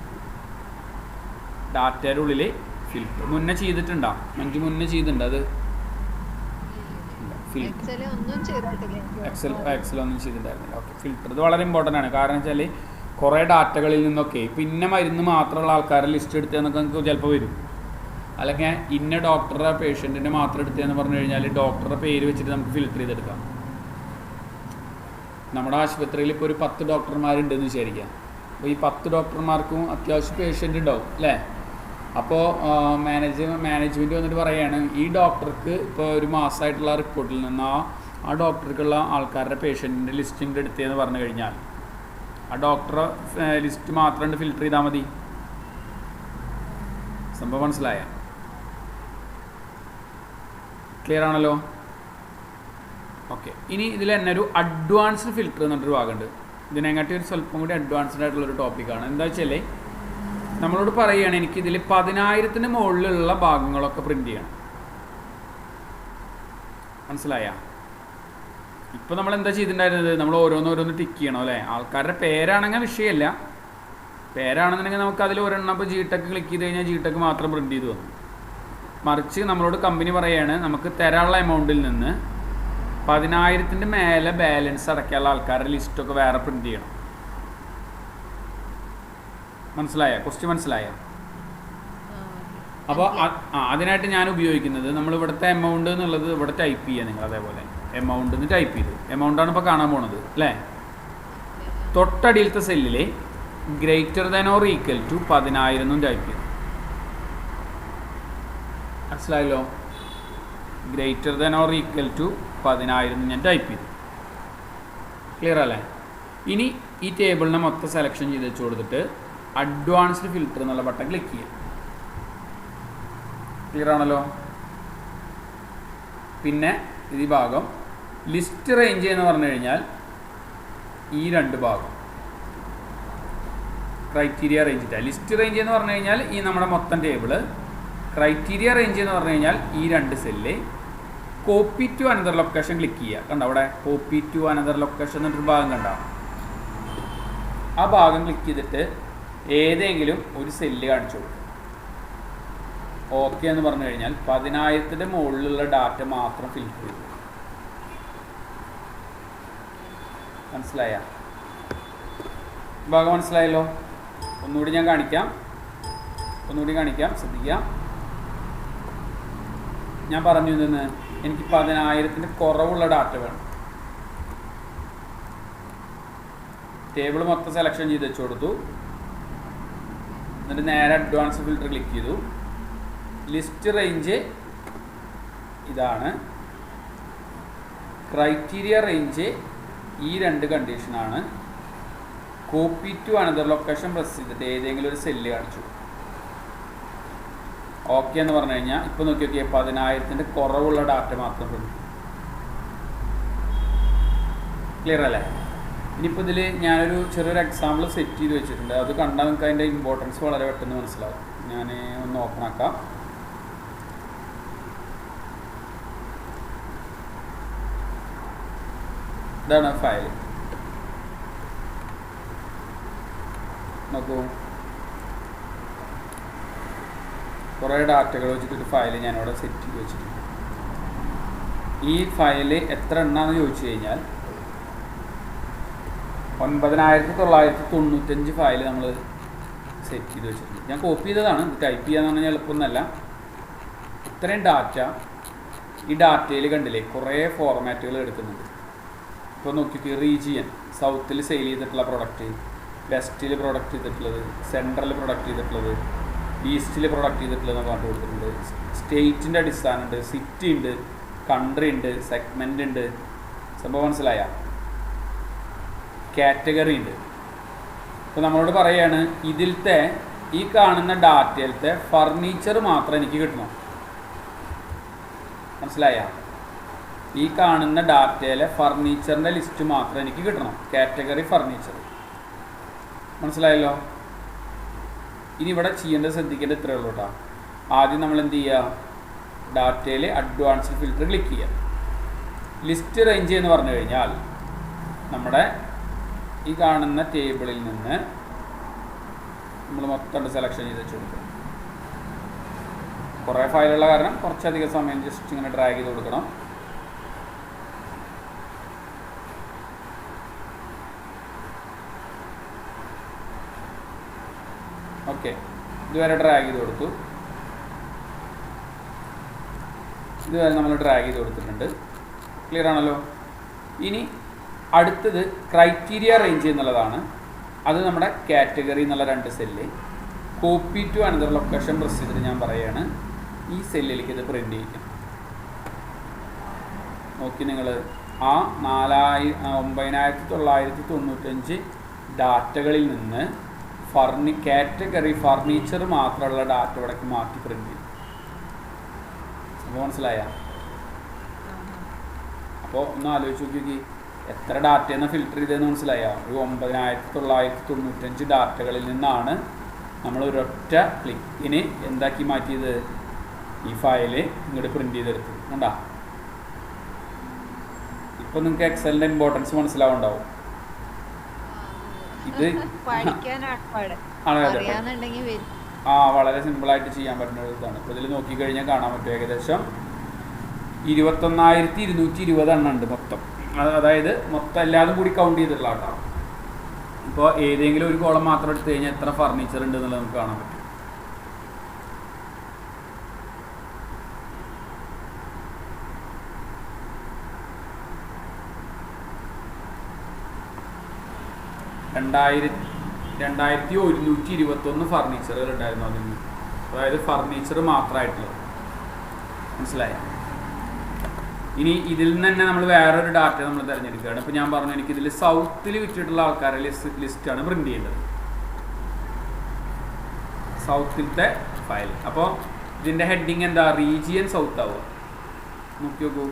ഡാറ്റയുടെ ഉള്ളിൽ ഫിൽട്ടർ മുന്നേ ചെയ്തിട്ടുണ്ടോ? എനിക്ക് മുന്നേ ചെയ്തിട്ടുണ്ട് അത് ഫിൽട്ടർ. എക്സൽ ഒന്നും ചെയ്തിട്ടുണ്ടായിരുന്നില്ല. ഓക്കെ, ഫിൽട്ടർ ഇത് വളരെ ഇമ്പോർട്ടൻ്റ് ആണ്. കാരണം വെച്ചാൽ കുറേ ഡാറ്റകളിൽ നിന്നൊക്കെ പിന്നെ മരുന്ന് മാത്രമുള്ള ആൾക്കാരെ ലിസ്റ്റ് എടുത്തതെന്നൊക്കെ നമുക്ക് ചിലപ്പോൾ വരും. അല്ലെങ്കിൽ ഇന്ന ഡോക്ടറുടെ പേഷ്യൻറ്റിൻ്റെ മാത്രം എടുത്തതെന്ന് പറഞ്ഞു കഴിഞ്ഞാൽ ഡോക്ടറുടെ പേര് വെച്ചിട്ട് നമുക്ക് ഫിൽട്ടർ ചെയ്തെടുക്കാം. നമ്മുടെ ആശുപത്രിയിൽ ഇപ്പോൾ ഒരു 10 ഡോക്ടർമാരുണ്ടെന്ന് വിചാരിക്കാം. അപ്പോൾ ഈ 10 ഡോക്ടർമാർക്കും അത്യാവശ്യം പേഷ്യൻ്റ് ഉണ്ടാവും അല്ലേ? അപ്പോൾ മാനേജ്മെൻറ്റ് വന്നിട്ട് പറയുകയാണ് ഈ ഡോക്ടർക്ക് ഇപ്പോൾ ഒരു മാസമായിട്ടുള്ള റിപ്പോർട്ടിൽ നിന്ന് ആ ഡോക്ടർക്കുള്ള ആൾക്കാരുടെ പേഷ്യൻറ്റിൻ്റെ ലിസ്റ്റിൻ്റെ എടുത്തതെന്ന് പറഞ്ഞു കഴിഞ്ഞാൽ ആ ഡോക്ടറെ ലിസ്റ്റ് മാത്രം ഫിൽട്ടർ ചെയ്താൽ മതി. സംഭവം മനസ്സിലായ? ക്ലിയർ ആണല്ലോ? ഓക്കെ, ഇനി ഇതിൽ തന്നെ ഒരു അഡ്വാൻസ്ഡ് ഫിൽറ്റർ എന്നൊരു ഭാഗമുണ്ട്. ഇതിനെക്കാട്ടി ഒരു സ്വല്പം കൂടി അഡ്വാൻസ്ഡ് ആയിട്ടുള്ളൊരു ടോപ്പിക്കാണ്. എന്താ വെച്ചാൽ നമ്മളോട് പറയുകയാണ് എനിക്കിതിൽ 10,000-ന് മുകളിലുള്ള ഭാഗങ്ങളൊക്കെ പ്രിൻ്റ് ചെയ്യണം. മനസ്സിലായ? ഇപ്പോൾ നമ്മൾ എന്താ ചെയ്തിട്ടുണ്ടായിരുന്നത്? നമ്മൾ ഓരോന്നോരോന്ന് ടിക്ക് ചെയ്യണം അല്ലേ? ആൾക്കാരുടെ പേരാണെങ്കിൽ വിഷയമല്ല. പേരാണെന്നുണ്ടെങ്കിൽ നമുക്ക് അതിൽ ഒരെണ്ണം ഇപ്പോൾ ജിടെക് ക്ലിക്ക് ചെയ്ത് കഴിഞ്ഞാൽ ജിടെക് മാത്രം പ്രിൻ്റ് ചെയ്ത് വന്നു. മറിച്ച് നമ്മളോട് കമ്പനി പറയുകയാണ് നമുക്ക് തരാനുള്ള എമൗണ്ടിൽ നിന്ന് 10,000-ൻ്റെ മേലെ ബാലൻസ് അടയ്ക്കാനുള്ള ആൾക്കാരുടെ ലിസ്റ്റൊക്കെ വേറെ പ്രിൻ്റ് ചെയ്യണം. മനസ്സിലായ? ക്വസ്റ്റ്യൻ മനസ്സിലായ? അപ്പോൾ അതിനായിട്ട് ഞാൻ ഉപയോഗിക്കുന്നത് നമ്മൾ ഇവിടുത്തെ എമൗണ്ട് എന്നുള്ളത് ഇവിടെ ടൈപ്പ് ചെയ്യുക. നിങ്ങൾ അതേപോലെ എമൗണ്ട് എന്ന് ടൈപ്പ് ചെയ്തു. എമൗണ്ടാണ് ഇപ്പോൾ കാണാൻ പോണത് അല്ലേ? തൊട്ടടിയിലത്തെ സെല്ലിൽ greater than or equal to 10,000 എന്നും ടൈപ്പ് ചെയ്തു. മനസ്സിലായല്ലോ? Greater than or equal to 10,000 ഞാൻ ടൈപ്പ് ചെയ്തു. ക്ലിയർ അല്ലേ? ഇനി ഈ ടേബിളിനെ മൊത്തം സെലക്ഷൻ ചെയ്ത് വെച്ച് കൊടുത്തിട്ട് അഡ്വാൻസ്ഡ് ഫിൽറ്റർ എന്നുള്ള ബട്ടൺ ക്ലിക്ക് ചെയ്യാം. ക്ലിയർ ആണല്ലോ? പിന്നെ ഈ ഭാഗം ലിസ്റ്റ് റേഞ്ച് എന്ന് പറഞ്ഞു കഴിഞ്ഞാൽ ഈ രണ്ട് ഭാഗം ക്രൈറ്റീരിയ റേഞ്ചിൻ്റെ ലിസ്റ്റ് റേഞ്ച് എന്ന് പറഞ്ഞു കഴിഞ്ഞാൽ ഈ നമ്മുടെ മൊത്തം ടേബിള്, ക്രൈറ്റീരിയ റേഞ്ച് എന്ന് പറഞ്ഞു കഴിഞ്ഞാൽ ഈ രണ്ട് cell. Copy to another location click ചെയ്യുക. കണ്ടോ അവിടെ കോപ്പി ടു അനദർ ലൊക്കേഷൻ എന്നൊരു ഭാഗം കണ്ടോ? ആ ഭാഗം ക്ലിക്ക് ചെയ്തിട്ട് ഏതെങ്കിലും ഒരു സെല്ല് കാണിച്ചു കൊടുക്കും. ഓക്കെ എന്ന് പറഞ്ഞു കഴിഞ്ഞാൽ 10,000-ൻ്റെ മുകളിലുള്ള ഡാറ്റ മാത്രം ഫിൽറ്റർ ചെയ്തു. മനസ്സിലായ? ഭാഗം മനസ്സിലായല്ലോ? ഒന്നുകൂടി ഞാൻ കാണിക്കാം, ശ്രദ്ധിക്കാം. ഞാൻ പറഞ്ഞു നിന്ന് എനിക്ക് 10,000-ൻ്റെ കുറവുള്ള ഡാറ്റ വേണം. ടേബിൾ മൊത്തം സെലക്ഷൻ ചെയ്ത് വെച്ച് കൊടുത്തു. എന്നിട്ട് നേരെ അഡ്വാൻസ് ഫിൽറ്റർ ക്ലിക്ക് ചെയ്തു. ലിസ്റ്റ് റേഞ്ച് ഇതാണ്, ക്രൈറ്റീരിയ റേഞ്ച് ഈ രണ്ട് കണ്ടീഷനാണ്. Copy to another location press ചെയ്തിട്ട് ഏതെങ്കിലും ഒരു സെല്ല് കാണിച്ചു. ഓക്കെ എന്ന് പറഞ്ഞു കഴിഞ്ഞാൽ ഇപ്പോൾ നോക്കി നോക്കിയാൽ 10,000-ൻ്റെ കുറവുള്ള ഡാറ്റ മാത്രം പ്രിന്റ്. ക്ലിയർ അല്ലേ? ഇനിയിപ്പോൾ ഇതിൽ ഞാനൊരു ചെറിയൊരു എക്സാമ്പിൾ സെറ്റ് ചെയ്ത് വെച്ചിട്ടുണ്ട്. അത് കണ്ടാൽ നിങ്ങൾക്ക് അതിൻ്റെ ഇമ്പോർട്ടൻസ് വളരെ പെട്ടെന്ന് മനസ്സിലാവും. ഞാൻ ഒന്ന് ഓപ്പൺ ആക്കാം. ഇതാണ് ഫയൽ. നോക്കൂ, കുറേ ഡാറ്റകൾ വെച്ചിട്ടൊരു ഫയൽ ഞാനിവിടെ സെറ്റ് ചെയ്ത് വെച്ചിട്ടുണ്ട്. ഈ ഫയൽ എത്ര എണ്ണാന്ന് ചോദിച്ചു കഴിഞ്ഞാൽ 9,995 ഫയൽ നമ്മൾ സെറ്റ് ചെയ്ത് വെച്ചിട്ടുണ്ട്. ഞാൻ കോപ്പി ചെയ്തതാണ്, ടൈപ്പ് ചെയ്യാന്ന് പറഞ്ഞാൽ എളുപ്പമൊന്നുമല്ല. ഇത്രയും ഡാറ്റ ഈ ഡാറ്റയിൽ കണ്ടില്ലേ കുറേ ഫോർമാറ്റുകൾ എടുക്കുന്നുണ്ട്. ഇപ്പോൾ നോക്കിയിട്ട് റീജിയൻ, സൗത്തിൽ സെയിൽ ചെയ്തിട്ടുള്ള പ്രൊഡക്റ്റ്, വെസ്റ്റിൽ പ്രൊഡക്റ്റ് ചെയ്തിട്ടുള്ളത്, സെൻട്രൽ പ്രൊഡക്റ്റ് ചെയ്തിട്ടുള്ളത്, ഈസ്റ്റിൽ പ്രൊഡക്റ്റ് ചെയ്തിട്ടുള്ളതെന്ന് പറഞ്ഞു കൊടുത്തിട്ടുണ്ട്. സ്റ്റേറ്റിൻ്റെ അടിസ്ഥാനമുണ്ട്, സിറ്റി ഉണ്ട്, കൺട്രി ഉണ്ട്, സെഗ്മെൻ്റ് ഉണ്ട്. സംഭവം മനസ്സിലായ? കാറ്റഗറി ഉണ്ട്. ഇപ്പോൾ നമ്മളോട് പറയുകയാണ് ഇതിലത്തെ ഈ കാണുന്ന ഡാറ്റയിലത്തെ ഫർണിച്ചർ മാത്രം എനിക്ക് കിട്ടണം. മനസ്സിലായ? ഈ കാണുന്ന ഡാറ്റയിലെ ഫർണിച്ചറിൻ്റെ ലിസ്റ്റ് മാത്രം എനിക്ക് കിട്ടണം. Category furniture. മനസ്സിലായല്ലോ? ഇനി ഇവിടെ ചെയ്യേണ്ടത് ശ്രദ്ധിക്കേണ്ടത് ഇത്രയേ ഉള്ളൂ കേട്ടോ. ആദ്യം നമ്മൾ എന്ത് ചെയ്യുക? ഡാറ്റയിൽ അഡ്വാൻസ്ഡ് ഫിൽറ്റർ ക്ലിക്ക് ചെയ്യുക. ലിസ്റ്റ് റേഞ്ച് എന്ന് പറഞ്ഞു കഴിഞ്ഞാൽ നമ്മുടെ ഈ കാണുന്ന ടേബിളിൽ നിന്ന് നമ്മൾ മൊത്തം സെലക്ഷൻ ചെയ്ത് വെച്ച് കൊടുക്കും. കുറേ ഫയലുള്ള കാരണം കുറച്ചധികം സമയം ജസ്റ്റ് ഇങ്ങനെ ഡ്രാഗ് ചെയ്ത് കൊടുക്കണം. ഓക്കെ, ഇതുവരെ ഡ്രാഗ് ചെയ്ത് കൊടുത്തു. ഇതുവരെ നമ്മൾ ഡ്രാഗ് ചെയ്ത് കൊടുത്തിട്ടുണ്ട്. ക്ലിയർ ആണല്ലോ? ഇനി അടുത്തത് ക്രൈറ്റീരിയ റേഞ്ച് എന്നുള്ളതാണ്. അത് നമ്മുടെ കാറ്റഗറി എന്നുള്ള രണ്ട് cell. Copy to another location press ചെയ്തിട്ട് ഞാൻ പറയുകയാണ് ഈ സെല്ലിലേക്ക് ഇത് പ്രിൻ്റ് ചെയ്യിക്കും. നോക്കി നിങ്ങൾ ആ 9,995 ഡാറ്റകളിൽ നിന്ന് കാറ്റഗറി ഫർണിച്ചർ മാത്രമുള്ള ഡാറ്റ ഇവിടേക്ക് മാറ്റി പ്രിൻ്റ് ചെയ്യും. സംഭവം മനസ്സിലായ? അപ്പോൾ ഒന്ന് ആലോചിച്ച് നോക്കി, എത്ര ഡാറ്റയെന്ന് ഫിൽട്ടർ ചെയ്തതെന്ന് മനസ്സിലായോ? ഒരു 9995 ഡാറ്റകളിൽ നിന്നാണ് നമ്മൾ ഒരൊറ്റ ക്ലിക്കിന് എന്താക്കി മാറ്റിയത്, ഈ ഫയല് ഇങ്ങോട്ട് പ്രിൻ്റ് ചെയ്തെടുത്തത്. കണ്ടാ, ഇപ്പം നിങ്ങൾക്ക് എക്സലിൻ്റെ ഇമ്പോർട്ടൻസ് മനസ്സിലാവുണ്ടാവും. ഇത് വളരെ സിമ്പിളായിട്ട് ചെയ്യാൻ പറ്റുന്ന ഒരു ഇതാണ്. ഇപ്പോൾ ഇതിൽ നോക്കിക്കഴിഞ്ഞാൽ കാണാൻ പറ്റും ഏകദേശം 21,220 എണ്ണം ഉണ്ട് മൊത്തം. അതായത് മൊത്തം എല്ലാതും കൂടി കൗണ്ട് ചെയ്തിട്ടുള്ള കേട്ടോ. ഇപ്പോൾ ഏതെങ്കിലും ഒരു കോളം മാത്രം എടുത്തു കഴിഞ്ഞാൽ എത്ര ഫർണിച്ചർ ഉണ്ട് എന്നുള്ളത് നമുക്ക് കാണാൻ പറ്റും. രണ്ടായിരത്തി 121 ഫർണിച്ചറുകൾ ഉണ്ടായിരുന്നു അതിൽ നിന്ന്. അതായത് ഫർണിച്ചർ മാത്രമായിട്ടുള്ളത്. മനസ്സിലായോ? ഇനി ഇതിൽ നിന്ന് തന്നെ നമ്മൾ വേറൊരു ഡാറ്റ നമ്മൾ തിരഞ്ഞെടുക്കുകയാണ്. ഇപ്പോൾ ഞാൻ പറഞ്ഞു എനിക്കിതിൽ സൗത്തിൽ വിറ്റിട്ടുള്ള ആൾക്കാരെ ലിസ്റ്റാണ് പ്രിൻ്റ് ചെയ്തത്, സൗത്തിലത്തെ ഫയൽ. അപ്പോൾ ഇതിൻ്റെ ഹെഡിങ് എന്താ? റീജിയൻ സൗത്ത് ആവുക. നോക്കി നോക്കൂ,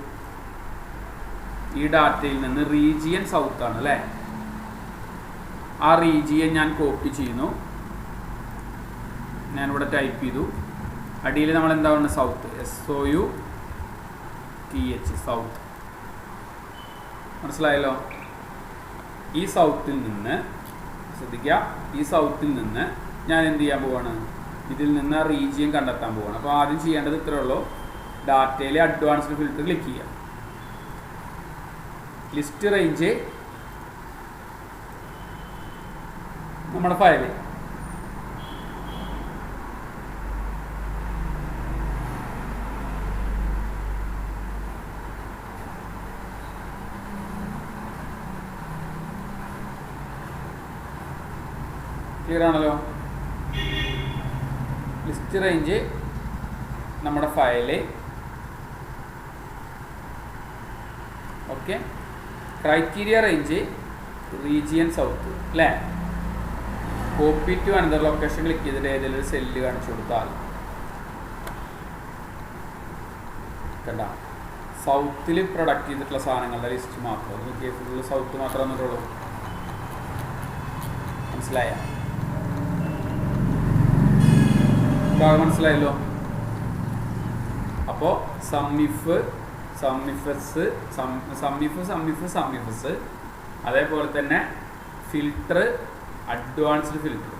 ഈ ഡാറ്റയിൽ നിന്ന് റീജിയൻ സൗത്ത് ആണ് അല്ലേ. ആ റീജിയൻ ഞാൻ കോപ്പി ചെയ്യുന്നു, ഞാനിവിടെ ടൈപ്പ് ചെയ്തു. അടിയിൽ നമ്മൾ എന്താ പറയുന്നത്? South, SOUTH, south. മനസ്സിലായല്ലോ? ഈ സൗത്തിൽ നിന്ന് ശ്രദ്ധിക്കുക, ഈ സൗത്തിൽ നിന്ന് ഞാൻ എന്ത് ചെയ്യാൻ പോവാണ്? ഇതിൽ നിന്ന് ആ റീജിയൻ കണ്ടെത്താൻ പോവാണ്. അപ്പോൾ ആദ്യം ചെയ്യേണ്ടത് ഇത്രയേ ഉള്ളൂ, ഡാറ്റയിലെ അഡ്വാൻസ്ഡ് ഫിൽറ്റർ ക്ലിക്ക് ചെയ്യുക. ലിസ്റ്റ് റേഞ്ച് നമ്മുടെ ഫയല്, ക്ലിയർ ആണല്ലോ? ലിസ്റ്റ് റേഞ്ച് നമ്മുടെ file. Okay, criteria range region south അല്ലേ. Copy to another location click ചെയ്തിട്ട് ഏതെങ്കിലും ഒരു സെല്ല് കാണിച്ചു കൊടുത്താൽ കണ്ട, സൗത്തിൽ പ്രൊഡക്റ്റ് ചെയ്തിട്ടുള്ള സാധനങ്ങളുടെ ലിസ്റ്റ് മാത്രം. നോക്കിയേ, ഫുള്ള് സൗത്ത് മാത്രം വന്നിട്ടുള്ളൂ. മനസ്സിലായ? മനസ്സിലായല്ലോ? അപ്പോൾ സമ്മിഫസ് അതേപോലെ തന്നെ ഫിൽട്ടർ, അഡ്വാൻസ്ഡ് ഫിൽട്ടർ.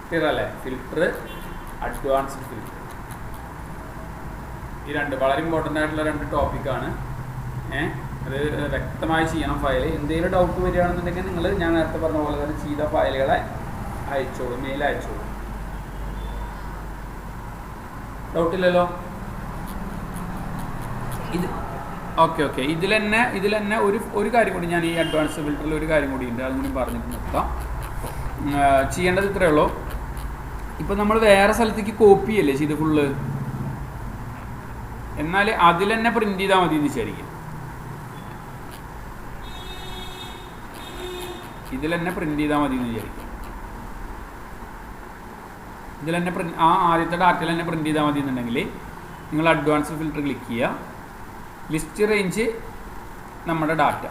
ക്ലിയർ അല്ലേ? ഫിൽട്ടർ, അഡ്വാൻസ്ഡ് ഫിൽട്ടർ, ഈ രണ്ട് വളരെ ഇമ്പോർട്ടൻ്റ് ആയിട്ടുള്ള രണ്ട് ടോപ്പിക്കാണ്. അത് വ്യക്തമായി ചെയ്യണം. ഫയൽ എന്തെങ്കിലും ഡൗട്ട് വരികയാണെന്നുണ്ടെങ്കിൽ നിങ്ങൾ ഞാൻ നേരത്തെ പറഞ്ഞ പോലെ തന്നെ ചെയ്ത ഫയലുകളെ അയച്ചോളൂ, മെയിൽ അയച്ചോളൂ. ഡൗട്ടില്ലല്ലോ? ഇത് ഓക്കെ. ഇതിൽ തന്നെ ഒരു കാര്യം കൂടി ഞാൻ ഈ അഡ്വാൻസ് ഫിൽറ്ററിൽ ഒരു കാര്യം കൂടി ഉണ്ട്, അതും കൂടി പറഞ്ഞിട്ട് നിർത്താം. ചെയ്യേണ്ടത് ഇത്രയേ ഉള്ളൂ. ഇപ്പം നമ്മൾ വേറെ സ്ഥലത്തേക്ക് കോപ്പി അല്ലേ ചെയ്ത് ഫുള്ള്, എന്നാൽ അതിൽ തന്നെ പ്രിൻ്റ് ചെയ്താൽ മതി എന്ന് വിചാരിക്കും. ഇതിൽ തന്നെ പ്രിൻ്റ് ചെയ്താൽ മതി എന്ന് വിചാരിക്കും. ഇതിൽ തന്നെ ആ ആദ്യത്തെ ഡാറ്റയിൽ തന്നെ പ്രിൻ്റ് ചെയ്താൽ മതി എന്നുണ്ടെങ്കിൽ നിങ്ങൾ അഡ്വാൻസ് ഫിൽറ്റർ ക്ലിക്ക് ചെയ്യുക. ലിസ്റ്റ് റേഞ്ച് നമ്മുടെ ഡാറ്റ,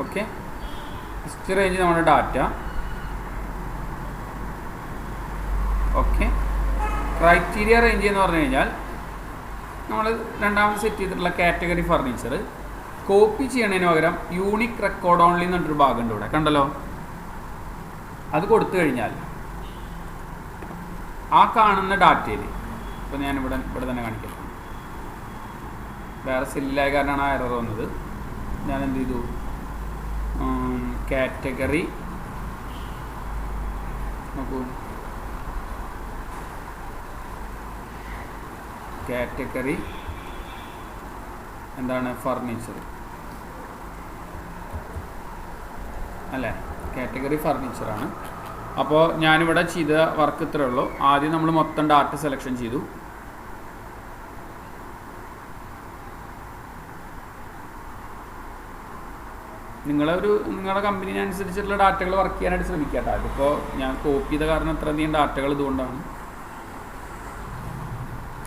ഓക്കെ. ലിസ്റ്റ് റേഞ്ച് നമ്മുടെ ഡാറ്റ. ഓക്കെ. ക്രൈറ്റീരിയ റേഞ്ച് എന്ന് പറഞ്ഞു കഴിഞ്ഞാൽ നമ്മൾ രണ്ടാമത് സെറ്റ് ചെയ്തിട്ടുള്ള കാറ്റഗറി ഫർണിച്ചർ കോപ്പി ചെയ്യണതിന് പകരം യൂണിക് റെക്കോർഡ് ഓൺലി എന്ന് പറഞ്ഞൊരു ഭാഗമുണ്ട് ഇവിടെ, കണ്ടല്ലോ. അത് കൊടുത്തു കഴിഞ്ഞാൽ ആ കാണുന്ന ഡാറ്റയിൽ, ഇപ്പോൾ ഞാൻ ഇവിടെ തന്നെ കാണിക്കാം, വേറെ സെല്ലായ കാരണമാണ് ആ എറർ വന്നത്. ഞാൻ എന്ത് ചെയ്തു, കാറ്റഗറി നോക്കൂ, കാറ്റഗറി എന്താണ്, ഫർണിച്ചർ അല്ലേ, കാറ്റഗറി ഫർണിച്ചറാണ്. അപ്പോൾ ഞാനിവിടെ ചെയ്ത വർക്ക് ഇത്രയേ ഉള്ളൂ. ആദ്യം നമ്മൾ മൊത്തം ഡാറ്റ സെലക്ഷൻ ചെയ്തു. നിങ്ങളുടെ കമ്പനിനനുസരിച്ചുള്ള ഡാറ്റകൾ വർക്ക് ചെയ്യാനായിട്ട് ശ്രമിക്കുക കേട്ടോ. അതിപ്പോൾ ഞാൻ കോപ്പി ചെയ്ത കാരണം അത്രയധികം ഡാറ്റകൾ ഇതുകൊണ്ടാണ്.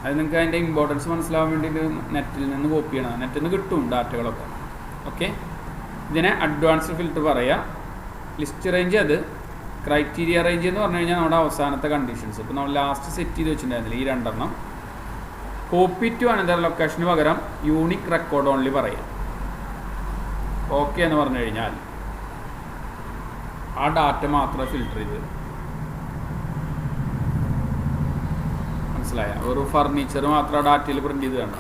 അത് നിങ്ങൾക്ക് അതിൻ്റെ ഇമ്പോർട്ടൻസ് മനസ്സിലാവാൻ വേണ്ടിയിട്ട് നെറ്റിൽ നിന്ന് കോപ്പി ചെയ്യണം. നെറ്റിൽ നിന്ന് കിട്ടും ഡാറ്റകളൊക്കെ. ഓക്കെ, ഇതിനെ അഡ്വാൻസ്ഡ് ഫിൽറ്റർ പറയുക. ലിസ്റ്റ് റേഞ്ച് അത്. ക്രൈറ്റീരിയ റേഞ്ച് എന്ന് പറഞ്ഞു കഴിഞ്ഞാൽ നമ്മുടെ അവസാനത്തെ കണ്ടീഷൻസ്. ഇപ്പോൾ നമ്മൾ ലാസ്റ്റ് സെറ്റ് ചെയ്ത് വെച്ചിട്ടുണ്ടായിരുന്നില്ല ഈ 2 കോപ്പി ടു അനദർ ലൊക്കേഷന് പകരം യൂണിക് റെക്കോർഡ് ഓൺലി പറയാം. ഓക്കെ എന്ന് പറഞ്ഞു കഴിഞ്ഞാൽ ആ ഡാറ്റ മാത്രമേ ഫിൽറ്റർ ചെയ്ത് തരും. മനസ്സിലായ? ഒരു ഫർണിച്ചർ മാത്രം ആ ഡാറ്റയിൽ പ്രിന്റ് ചെയ്ത് കണ്ട,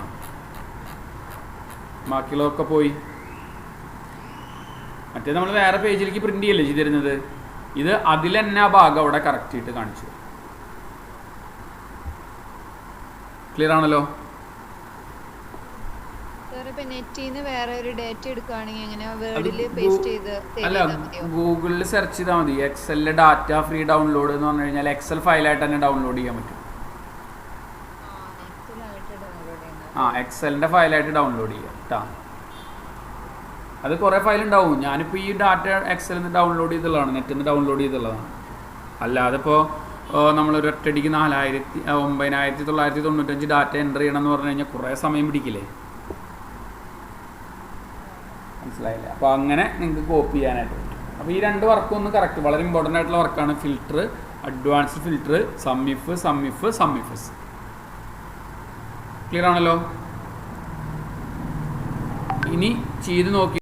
ബാക്കിയുള്ളതൊക്കെ പോയി. മറ്റേ നമ്മൾ വേറെ പേജിലേക്ക് പ്രിന്റ് ചെയ്യല്ലേ ചെയ്തിരുന്നത്. ഇത് അതിൽ തന്നെ ആ ഭാഗം അവിടെ കറക്റ്റ് ആയിട്ട് കാണിച്ചു. ക്ലിയർ ആണല്ലോ? അല്ല, ഗൂഗിളിൽ സെർച്ച് ചെയ്താൽ മതി. എക്സലിലെ ഡാറ്റ ഫ്രീ ഡൗൺലോഡ് എന്ന് പറഞ്ഞു കഴിഞ്ഞാൽ എക്സൽ ഫയലായിട്ട് തന്നെ ഡൗൺലോഡ് ചെയ്യാൻ പറ്റും. എക്സലിൻ്റെ ഫയലായിട്ട് ഡൗൺലോഡ് ചെയ്യാം കേട്ടോ. അത് കുറേ ഫയൽ ഉണ്ടാവും. ഞാനിപ്പോൾ ഈ ഡാറ്റ എക്സലിൽ നിന്ന് ഡൗൺലോഡ് ചെയ്തുള്ളതാണ്, നെറ്റിൽ നിന്ന് ഡൗൺലോഡ് ചെയ്തുള്ളതാണ്. അല്ലാതെ ഇപ്പോൾ നമ്മളൊരു ഒറ്റയടിക്ക് 9995 ഡാറ്റ എൻ്റർ ചെയ്യണം എന്ന് പറഞ്ഞു കഴിഞ്ഞാൽ കുറേ സമയം പിടിക്കില്ലേ? മനസ്സിലായില്ലേ? അപ്പോൾ അങ്ങനെ നിങ്ങൾക്ക് കോപ്പി ചെയ്യാനായിട്ട് പറ്റും. അപ്പോൾ ഈ 2 വർക്കും ഒന്ന് കറക്റ്റ്, വളരെ ഇമ്പോർട്ടൻ്റ് ആയിട്ടുള്ള വർക്കാണ്. Filter, advanced filter, sum if. Clear ആണല്ലോ? ഇനി ചെയ്ത് നോക്കി